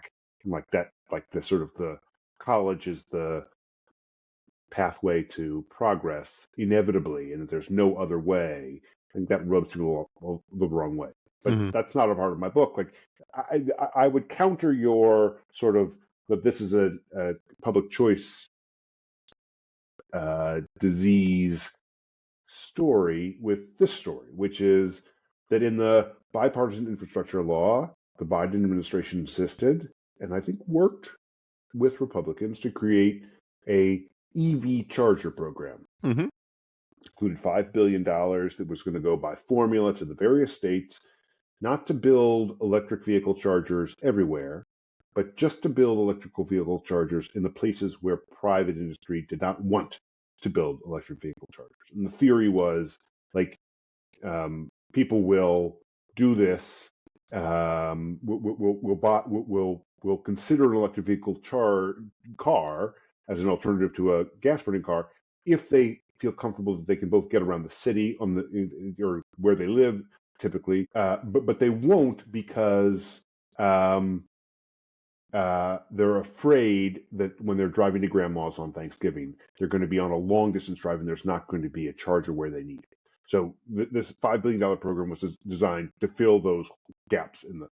And like that, like the sort of the college is the pathway to progress inevitably, and that there's no other way. I think that rubs people the wrong way. But that's not a part of my book. Like, I would counter your sort of that this is a public choice disease story with this story, which is that in the bipartisan infrastructure law, the Biden administration insisted, and I think worked with Republicans to create a EV charger program. Mm-hmm. Included $5 billion that was going to go by formula to the various states, not to build electric vehicle chargers everywhere, but just to build electrical vehicle chargers in the places where private industry did not want to build electric vehicle chargers. And the theory was like, people will do this. We'll consider an electric vehicle car as an alternative to a gas burning car if they feel comfortable that they can both get around the city or where they live typically, but they won't because they're afraid that when they're driving to grandma's on Thanksgiving, they're going to be on a long distance drive and there's not going to be a charger where they need it. So this $5 billion program was designed to fill those gaps in the.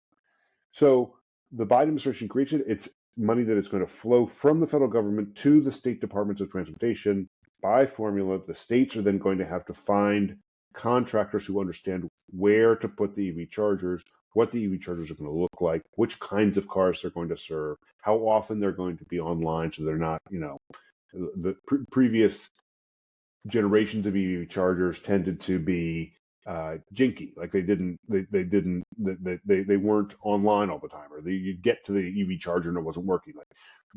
So the Biden administration creates it. It's money that is going to flow from the federal government to the state departments of transportation by formula. The states are then going to have to find contractors who understand where to put the EV chargers, what the EV chargers are going to look like, which kinds of cars they're going to serve, how often they're going to be online, so they're not, the previous generations of EV chargers tended to be jinky, like they weren't online all the time, or you'd get to the EV charger and it wasn't working. Like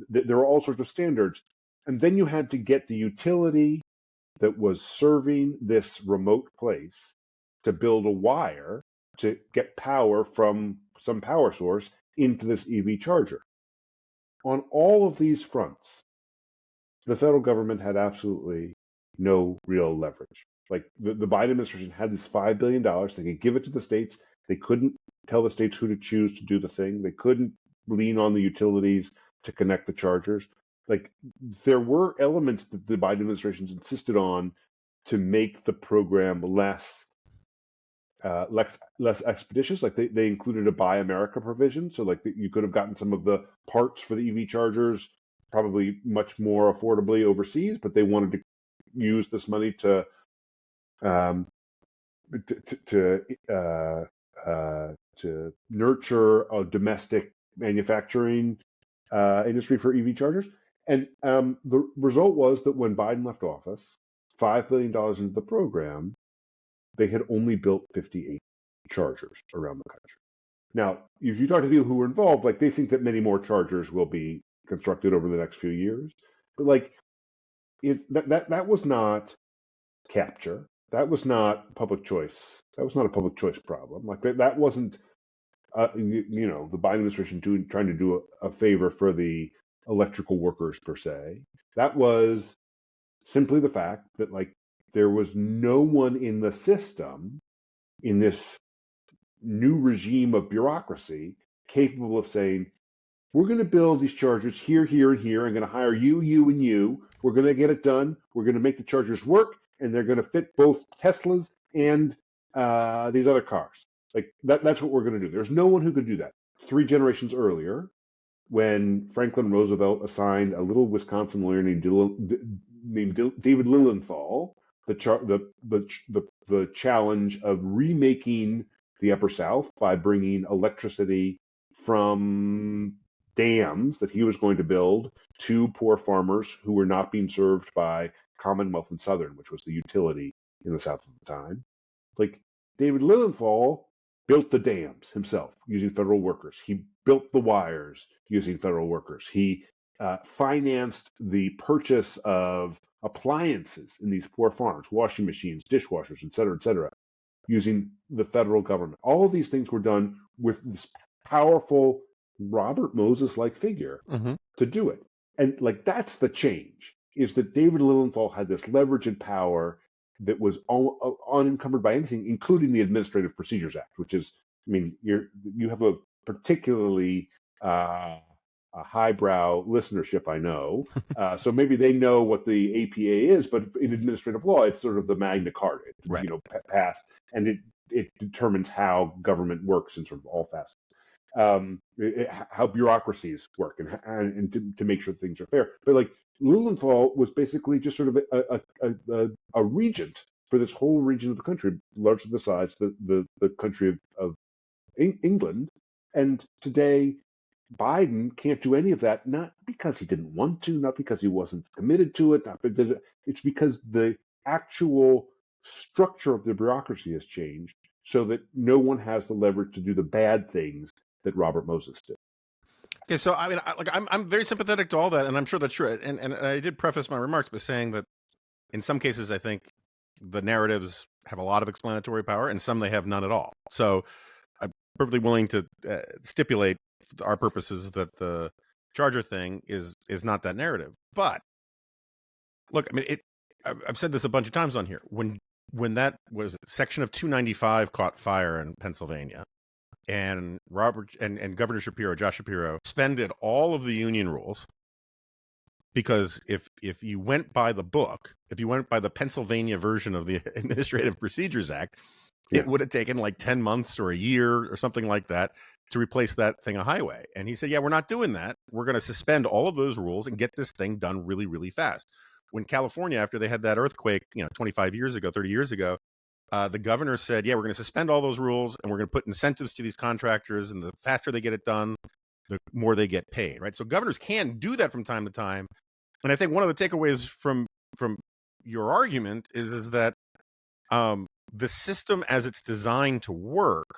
there were all sorts of standards, and then you had to get the utility that was serving this remote place to build a wire to get power from some power source into this EV charger. On all of these fronts, the federal government had absolutely no real leverage. Like the Biden administration had this $5 billion. They could give it to the states. They couldn't tell the states who to choose to do the thing. They couldn't lean on the utilities to connect the chargers. Like there were elements that the Biden administration insisted on to make the program less less expeditious. Like they included a Buy America provision, so like you could have gotten some of the parts for the EV chargers probably much more affordably overseas, but they wanted to use this money um, to nurture a domestic manufacturing industry for EV chargers. And the result was that when Biden left office, $5 billion into the program, they had only built 58 chargers around the country. Now, if you talk to people who were involved, like they think that many more chargers will be constructed over the next few years. But like that was not capture. That was not public choice. That was not a public choice problem. Like that wasn't the Biden administration trying to do a favor for the electrical workers per se. That was simply the fact that like there was no one in the system in this new regime of bureaucracy capable of saying, we're going to build these chargers here, here, and here. I'm going to hire you, you, and you. We're going to get it done. We're going to make the chargers work, and they're going to fit both Teslas and these other cars. Like that's what we're going to do. There's no one who could do that. 3 generations earlier, when Franklin Roosevelt assigned a little Wisconsin lawyer named David Lilienthal the challenge of remaking the Upper South by bringing electricity from dams that he was going to build to poor farmers who were not being served by Commonwealth and Southern, which was the utility in the South at the time. Like David Lilienthal built the dams himself using federal workers. He built the wires using federal workers. He financed the purchase of appliances in these poor farms, washing machines, dishwashers, et cetera, using the federal government. All of these things were done with this powerful Robert Moses-like figure to do it. And like that's the change, is that David Lilienthal had this leverage and power that was unencumbered by anything, including the Administrative Procedures Act, which is, I mean, you have a particularly a highbrow listenership, I know. So maybe they know what the APA is, but in administrative law, it's sort of the Magna Carta, Right. Passed, and it determines how government works in sort of all facets. How bureaucracies work and to make sure things are fair. But like Lilienthal was basically just sort of a regent for this whole region of the country, largely the size the country of England. And today, Biden can't do any of that, not because he didn't want to, not because he wasn't committed to it, it's because the actual structure of the bureaucracy has changed so that no one has the leverage to do the bad things that Robert Moses did. Okay, so I mean, I'm very sympathetic to all that, and I'm sure that's true. And I did preface my remarks by saying that in some cases, I think the narratives have a lot of explanatory power, and some they have none at all. So I'm perfectly willing to stipulate for our purposes that the charger thing is not that narrative. But look, I mean, I've said this a bunch of times on here. When that was section of 295 caught fire in Pennsylvania, and Governor Josh Shapiro, suspended all of the union rules, because if you went by the book, if you went by the Pennsylvania version of the Administrative Procedures Act, it would have taken like 10 months or a year or something like that to replace that thing a highway. And he said, yeah, we're not doing that. We're going to suspend all of those rules and get this thing done really, really fast. When California, after they had that earthquake, 25 years ago, 30 years ago, the governor said, yeah, we're going to suspend all those rules and we're going to put incentives to these contractors, and the faster they get it done, the more they get paid, right? So governors can do that from time to time. And I think one of the takeaways from your argument is that the system as it's designed to work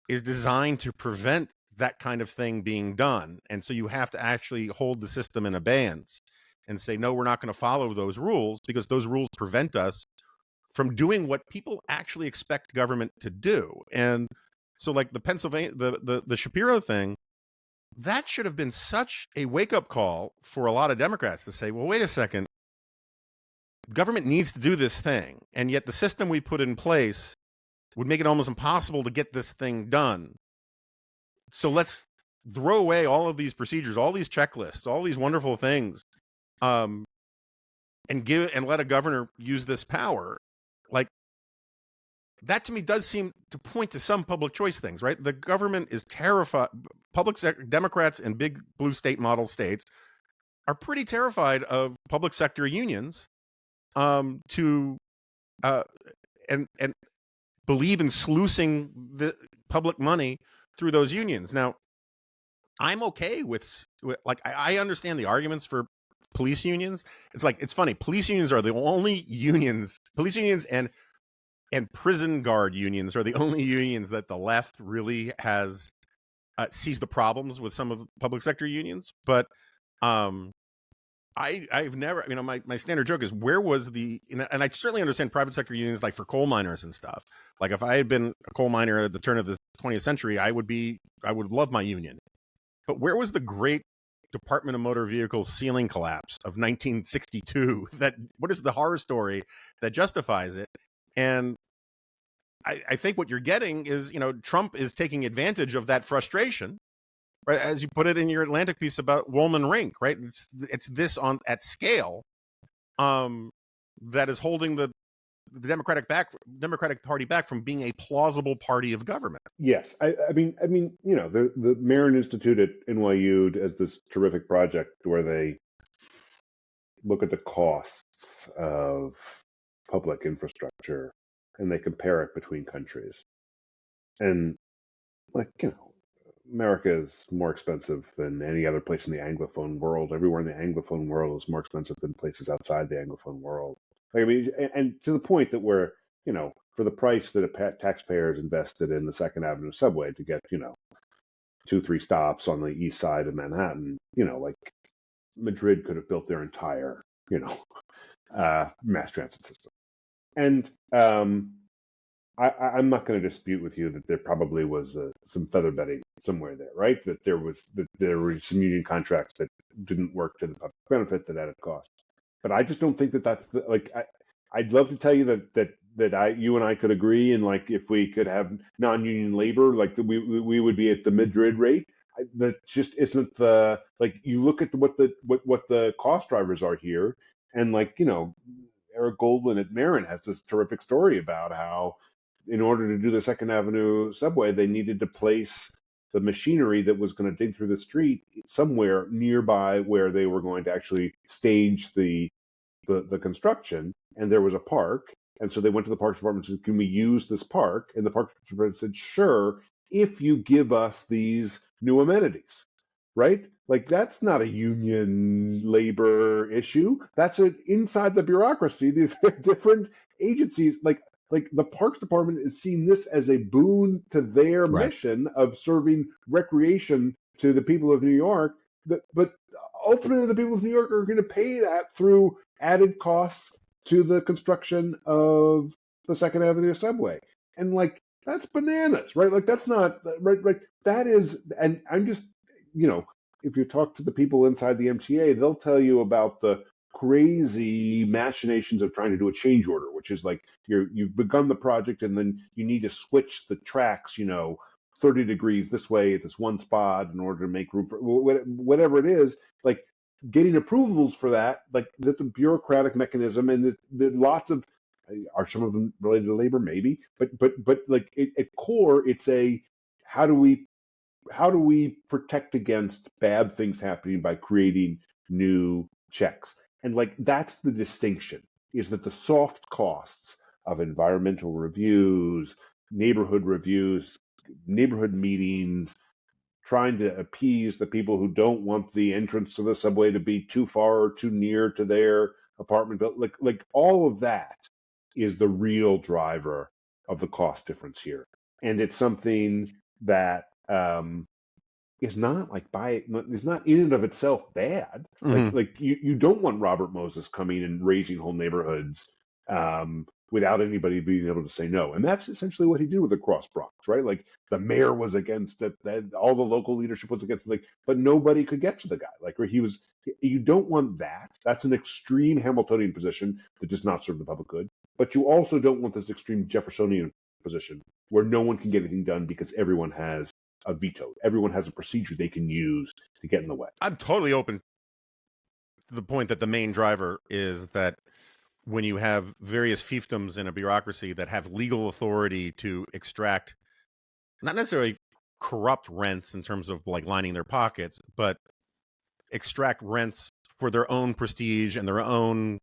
is designed to prevent that kind of thing being done. And so you have to actually hold the system in abeyance and say, no, we're not going to follow those rules because those rules prevent us from doing what people actually expect government to do. And so like the Pennsylvania, the Shapiro thing, that should have been such a wake-up call for a lot of Democrats to say, well, wait a second, government needs to do this thing, and yet the system we put in place would make it almost impossible to get this thing done. So let's throw away all of these procedures, all these checklists, all these wonderful things, and let a governor use this power. Like, that to me does seem to point to some public choice things, right? The government is terrified. Democrats and big blue state model states are pretty terrified of public sector unions, to uh, and believe in sluicing the public money through those unions. Now, I'm okay with like, I understand the arguments for police unions. It's like, it's funny. Police unions are the only unions. Police unions and prison guard unions are the only unions that the left really has sees the problems with some of the public sector unions. But I've never, my standard joke is, where was and I certainly understand private sector unions, like for coal miners and stuff. Like if I had been a coal miner at the turn of the 20th century, I would love my union. But where was the great Department of Motor Vehicles ceiling collapse of 1962? What is the horror story that justifies it? And I think what you're getting is, Trump is taking advantage of that frustration, right? As you put it in your Atlantic piece about Woolman Rink, right? It's this at scale, that is holding the Democratic Party back from being a plausible party of government. Yes, I mean, the Marin Institute at NYU has this terrific project where they look at the costs of public infrastructure and they compare it between countries. And America is more expensive than any other place in the Anglophone world. Everywhere in the Anglophone world is more expensive than places outside the Anglophone world. Like, I mean, and to the point that we're, for the price that taxpayers invested in the Second Avenue subway to get, 2-3 stops on the east side of Manhattan, like Madrid could have built their entire, mass transit system. And I'm not going to dispute with you that there probably was some feather bedding somewhere there, right? That there were some union contracts that didn't work to the public benefit, that added cost. But I just don't think that that's I'd love to tell you that you and I could agree, and like if we could have non-union labor, like we would be at the Madrid rate. That just isn't the, like, you look at what the cost drivers are here, and Eric Goldman at Marin has this terrific story about how, in order to do the Second Avenue subway, they needed to place the machinery that was going to dig through the street somewhere nearby where they were going to actually stage the construction. And there was a park. And so they went to the Parks Department and said, can we use this park? And the Parks Department said, sure, if you give us these new amenities, right? Like, that's not a union labor issue. That's inside the bureaucracy. These are different agencies. Like the Parks Department is seeing this as a boon to their mission of serving recreation to the people of New York. But ultimately, the people of New York are going to pay that through added costs to the construction of the Second Avenue subway. And that's bananas, right? Like, that's not right. That is, and I'm just, if you talk to the people inside the MTA, they'll tell you about the crazy machinations of trying to do a change order, which is like you've begun the project and then you need to switch the tracks, 30 degrees this way at this one spot in order to make room for whatever it is. Like, getting approvals for that, like, that's a bureaucratic mechanism, and there lots of, are some of them related to labor? Maybe, but like at core, it's how do we protect against bad things happening by creating new checks? And that's the distinction, is that the soft costs of environmental reviews, neighborhood meetings, trying to appease the people who don't want the entrance to the subway to be too far or too near to their apartment building, like all of that is the real driver of the cost difference here. And it's something that is not is not in and of itself bad. Mm-hmm. Like you don't want Robert Moses coming and raising whole neighborhoods without anybody being able to say no. And that's essentially what he did with the Cross Bronx, right? Like, the mayor was against it, all the local leadership was against it, but nobody could get to the guy. Like, where he was, you don't want that. That's an extreme Hamiltonian position that does not serve the public good. But you also don't want this extreme Jeffersonian position where no one can get anything done because everyone has a veto. Everyone has a procedure they can use to get in the way. I'm totally open to the point that the main driver is that when you have various fiefdoms in a bureaucracy that have legal authority to extract not necessarily corrupt rents in terms of like lining their pockets, but extract rents for their own prestige and their own,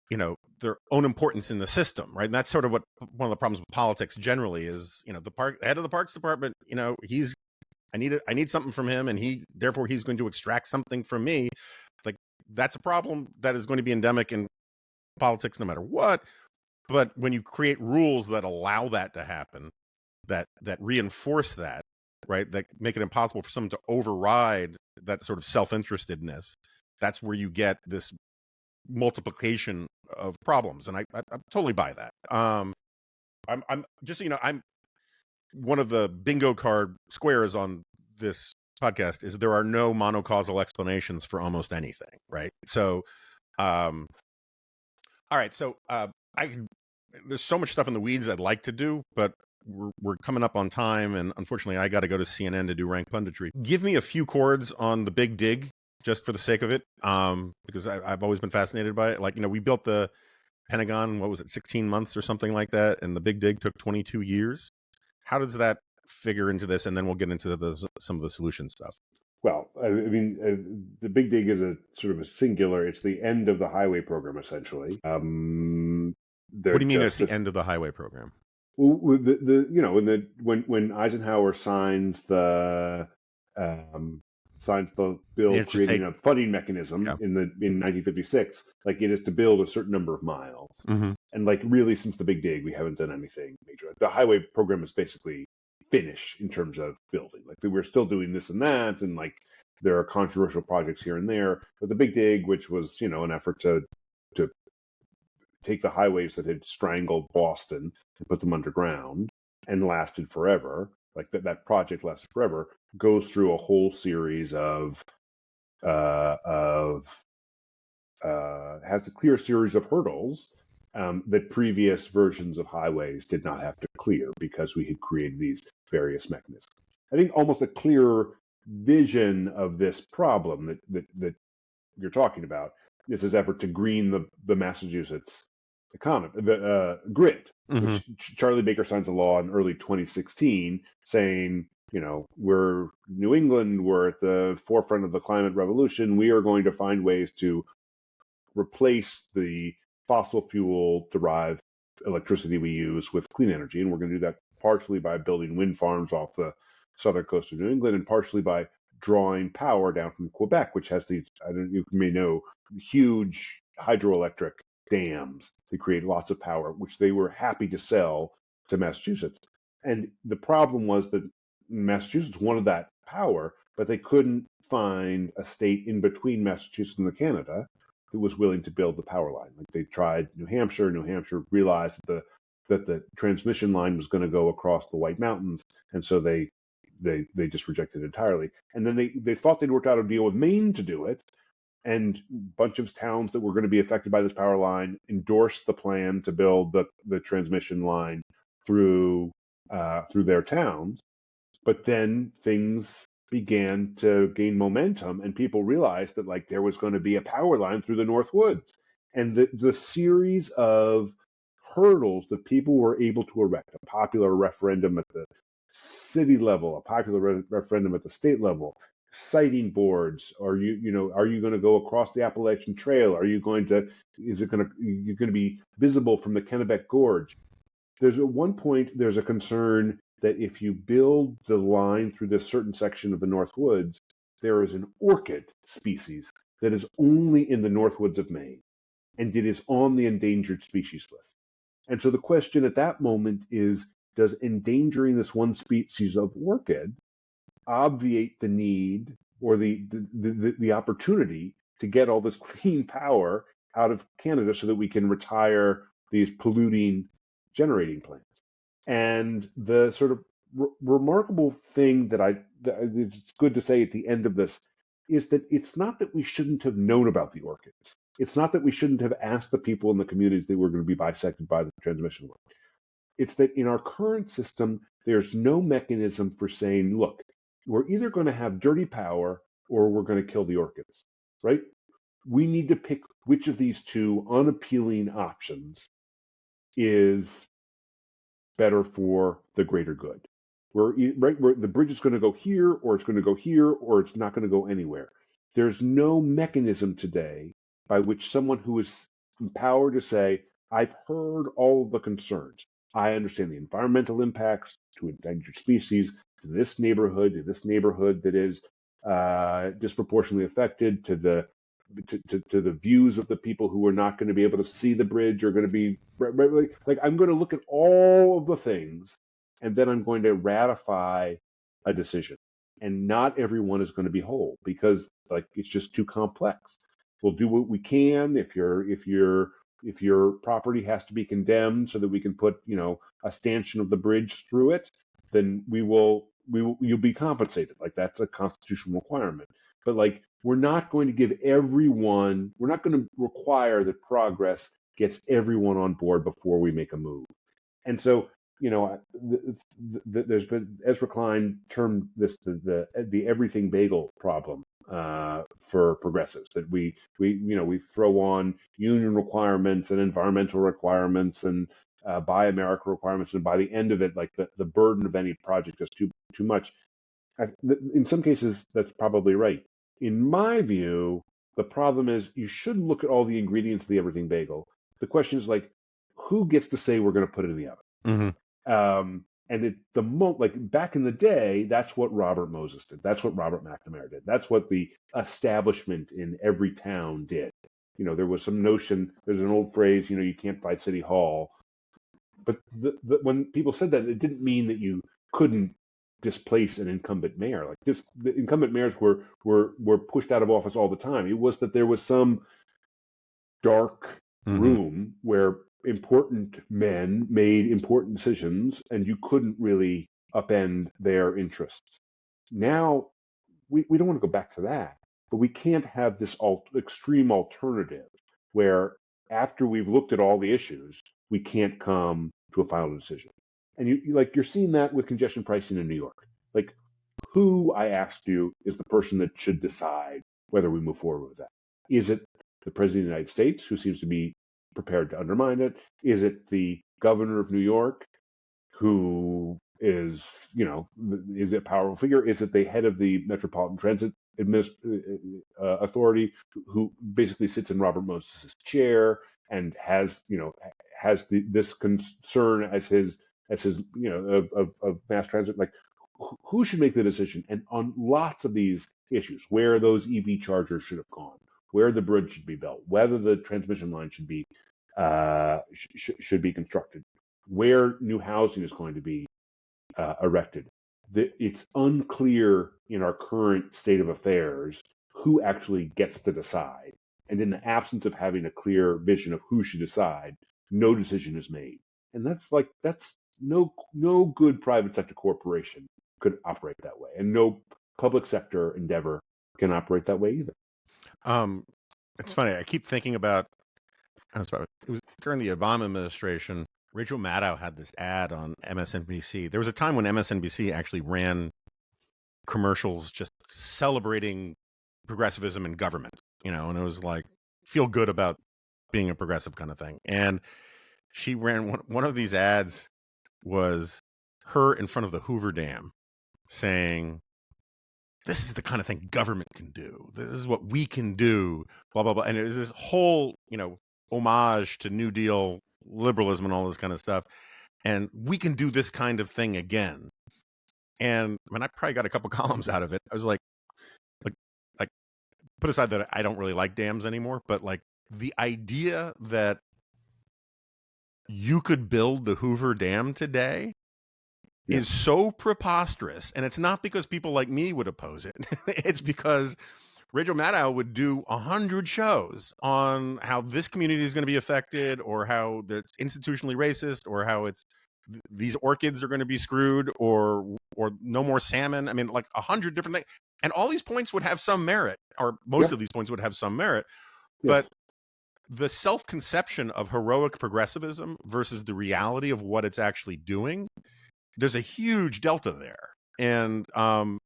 their own importance in the system, right? And that's sort of what one of the problems with politics generally is. The head of the Parks Department, I need something from him, and therefore he's going to extract something from me. Like, that's a problem that is going to be endemic in politics no matter what. But when you create rules that allow that to happen, that reinforce that, right, that make it impossible for someone to override that sort of self-interestedness, that's where you get this multiplication of problems. And I totally buy that. I'm just, I'm one of the bingo card squares on this podcast is there are no monocausal explanations for almost anything, right? So all right, so there's so much stuff in the weeds I'd like to do, but we're coming up on time, and unfortunately I got to go to CNN to do rank punditry. Give me a few chords on the Big Dig just for the sake of it, because I've always been fascinated by it. Like, we built the Pentagon, what was it, 16 months or something like that, and the Big Dig took 22 years. How does that figure into this? And then we'll get into some of the solution stuff. Well, I mean, the Big Dig is a sort of a singular. It's the end of the highway program, essentially. What do you mean it's the end of the highway program? Well, when Eisenhower signs the bill creating a funding mechanism in 1956, like it is to build a certain number of miles, and like really since the Big Dig we haven't done anything major. The highway program is basically finished in terms of building. Like we're still doing this and that, and like there are controversial projects here and there, but the Big Dig, which was an effort to take the highways that had strangled Boston and put them underground and lasted forever, like that project lasted forever, goes through a whole series has a clear series of hurdles that previous versions of highways did not have to clear because we had created these various mechanisms. I think almost a clear vision of this problem that you're talking about is this effort to green the Massachusetts economy, the grid, which Charlie Baker signs a law in early 2016 saying, we're New England, we're at the forefront of the climate revolution. We are going to find ways to replace the fossil fuel derived electricity we use with clean energy. And we're going to do that partially by building wind farms off the southern coast of New England and partially by drawing power down from Quebec, which has these, you may know, huge hydroelectric dams to create lots of power, which they were happy to sell to Massachusetts. And the problem was that Massachusetts wanted that power, but they couldn't find a state in between Massachusetts and Canada that was willing to build the power line. Like they tried New Hampshire. New Hampshire realized that the transmission line was going to go across the White Mountains, and so they just rejected it entirely. And then they thought they'd worked out a deal with Maine to do it, and a bunch of towns that were going to be affected by this power line endorsed the plan to build the transmission line through their towns. But then things began to gain momentum, and people realized that like there was going to be a power line through the North Woods, and the series of hurdles that people were able to erect, a popular referendum at the city level, a popular referendum at the state level, siting boards. Are you going to go across the Appalachian Trail? You're going to be visible from the Kennebec Gorge? There's at one point there's a concern that if you build the line through this certain section of the North Woods, there is an orchid species that is only in the North Woods of Maine, and it is on the endangered species list. And so the question at that moment is, does endangering this one species of orchid obviate the need or the opportunity to get all this clean power out of Canada so that we can retire these polluting generating plants? And the sort of remarkable thing that it's good to say at the end of this is that it's not that we shouldn't have known about the orchids. It's not that we shouldn't have asked the people in the communities that were going to be bisected by the transmission line. It's that in our current system, there's no mechanism for saying, look, we're either going to have dirty power or we're going to kill the orchids, right? we need to pick which of these two unappealing options is better for the greater good. Where the bridge is going to go here, or it's going to go here, or it's not going to go anywhere. There's no mechanism today by which someone who is empowered to say, I've heard all of the concerns. I understand the environmental impacts to endangered species, to this neighborhood that is disproportionately affected, to the views of the people who are not going to be able to see the bridge, are going to be like I'm going to look at all of the things, and then I'm going to ratify a decision. And not everyone is going to be whole, because like it's just too complex. We'll do what we can. If your property has to be condemned so that we can put a stanchion of the bridge through it, then you'll be compensated. Like that's a constitutional requirement. But like we're not going to require that progress gets everyone on board before we make a move. And so, there's been, Ezra Klein termed this the everything bagel problem for progressives, that we throw on union requirements and environmental requirements and Buy America requirements, and by the end of it, like the burden of any project is too much. In some cases, that's probably right. In my view, the problem is you shouldn't look at all the ingredients of the everything bagel. The question is like, who gets to say we're going to put it in the oven? And like back in the day, that's what Robert Moses did. That's what Robert McNamara did. That's what the establishment in every town did. There was some notion. There's an old phrase. You can't fight City Hall. But when people said that, it didn't mean that you couldn't displace an incumbent mayor. Like the incumbent mayors were pushed out of office all the time. It was that there was some dark room where important men made important decisions, and you couldn't really upend their interests. Now, we don't want to go back to that, but we can't have this extreme alternative where after we've looked at all the issues, we can't come to a final decision. And you're seeing that with congestion pricing in New York. Like, who, I asked you, is the person that should decide whether we move forward with that? Is it the President of the United States, who seems to be prepared to undermine it? Is it the governor of New York, who is a powerful figure? Is it the head of the Metropolitan Transit Authority, who basically sits in Robert Moses' chair and has this concern as his of mass transit? Like, who should make the decision? And on lots of these issues, where those EV chargers should have gone, where the bridge should be built, whether the transmission line should be constructed, where new housing is going to be erected. It's unclear in our current state of affairs who actually gets to decide. And in the absence of having a clear vision of who should decide, no decision is made. And that's no good private sector corporation could operate that way, and no public sector endeavor can operate that way either. It's funny. I keep thinking about. I'm sorry. It was during the Obama administration. Rachel Maddow had this ad on MSNBC. There was a time when MSNBC actually ran commercials just celebrating progressivism in government, and it was like, feel good about being a progressive kind of thing. And she ran one of these ads was her in front of the Hoover Dam saying, this is the kind of thing government can do. This is what we can do, blah, blah, blah. And it was this whole, homage to New Deal liberalism and all this kind of stuff. And we can do this kind of thing again. And I probably got a couple columns out of it. I was like, put aside that I don't really like dams anymore, but like the idea that you could build the Hoover Dam today is so preposterous. And it's not because people like me would oppose it. It's because Rachel Maddow would do 100 shows on how this community is going to be affected, or how it's institutionally racist, or how these orchids are going to be screwed, or no more salmon. I mean, like 100 different things. And all these points would have some merit, or most of these points would have some merit. But the self-conception of heroic progressivism versus the reality of what it's actually doing, there's a huge delta there. And sorry,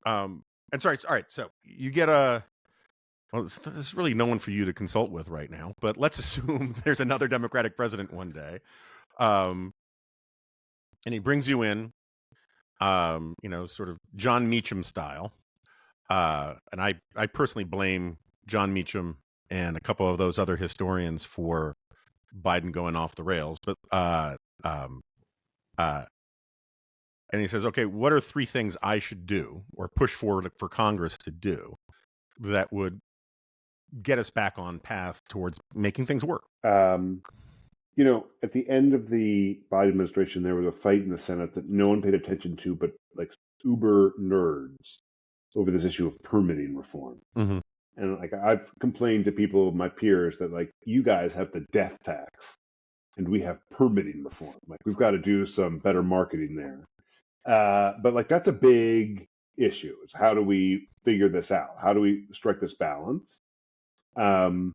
all right. So you get Well, there's really no one for you to consult with right now, but let's assume there's another Democratic president one day. And he brings you in, sort of John Meacham style. And I personally blame John Meacham and a couple of those other historians for Biden going off the rails. But and he says, okay, what are 3 things I should do or push forward for Congress to do that would get us back on path towards making things work? At the end of the Biden administration, there was a fight in the Senate that no one paid attention to, but like uber nerds, over this issue of permitting reform. Mm-hmm. And like I've complained to people, my peers, that like you guys have the death tax and we have permitting reform. Like we've got to do some better marketing there. But like that's a big issue. Is how do we figure this out? How do we strike this balance? And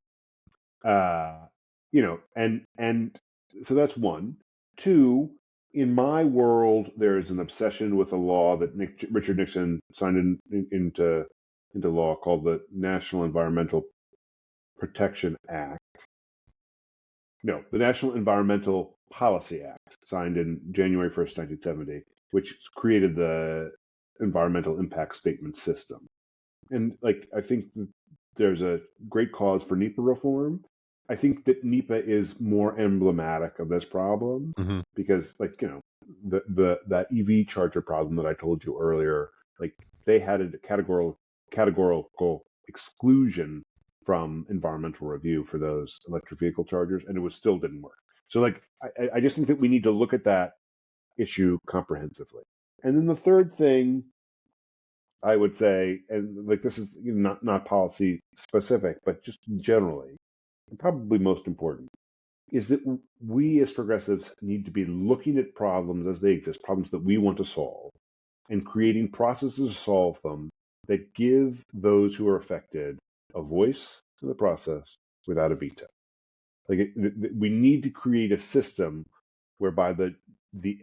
so that's one. 2, in my world, there is an obsession with a law that Richard Nixon signed into law called the National Environmental Protection Act. No, the National Environmental Policy Act, signed in January 1st, 1970, which created the environmental impact statement system. And like, I think there's a great cause for NEPA reform. I think that NEPA is more emblematic of this problem because, like, that EV charger problem that I told you earlier, like they had a categorical exclusion from environmental review for those electric vehicle chargers, and it still didn't work. So, like, I just think that we need to look at that issue comprehensively. And then the third thing I would say, and like this is not policy specific, but just generally, and probably most important, is that we as progressives need to be looking at problems as they exist, problems that we want to solve, and creating processes to solve them that give those who are affected a voice in the process without a veto. Like we need to create a system whereby the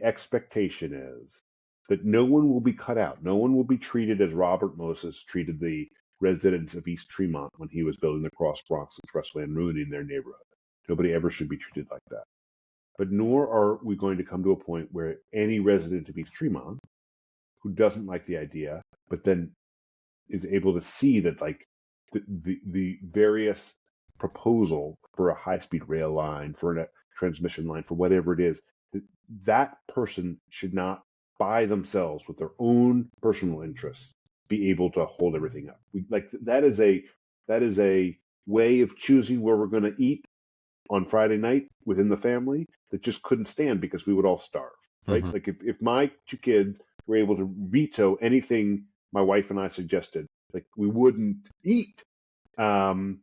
expectation is that no one will be cut out. No one will be treated as Robert Moses treated the residents of East Tremont when he was building the Cross Bronx Expressway and ruining their neighborhood. Nobody ever should be treated like that. But nor are we going to come to a point where any resident of East Tremont who doesn't like the idea, but then is able to see that like the various proposal for a high-speed rail line, for a transmission line, for whatever it is, that person should not by themselves with their own personal interests be able to hold everything up. That is a way of choosing where we're going to eat on Friday night within the family that just couldn't stand because we would all starve, right? Like if my 2 kids were able to veto anything my wife and I suggested, like we wouldn't eat. We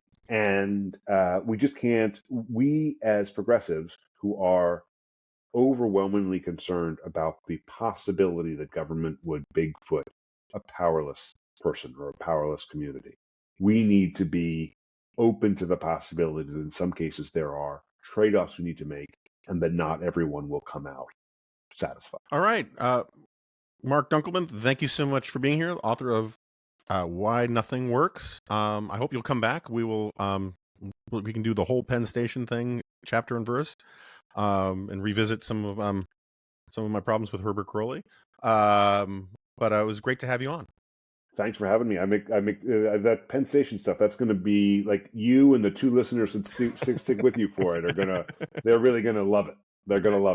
just can't. We as progressives who are overwhelmingly concerned about the possibility that government would Bigfoot a powerless person or a powerless community. We need to be open to the possibility that in some cases there are trade-offs we need to make and that not everyone will come out satisfied. All right. Marc Dunkelman, thank you so much for being here, author of Why Nothing Works. I hope you'll come back. We will we can do the whole Penn Station thing, chapter and verse, and revisit some of my problems with Herbert Crowley. But it was great to have you on. Thanks for having me. I make that Penn Station stuff. That's going to be like you and the 2 listeners that stick with you for it they're really gonna love it. They're gonna love it.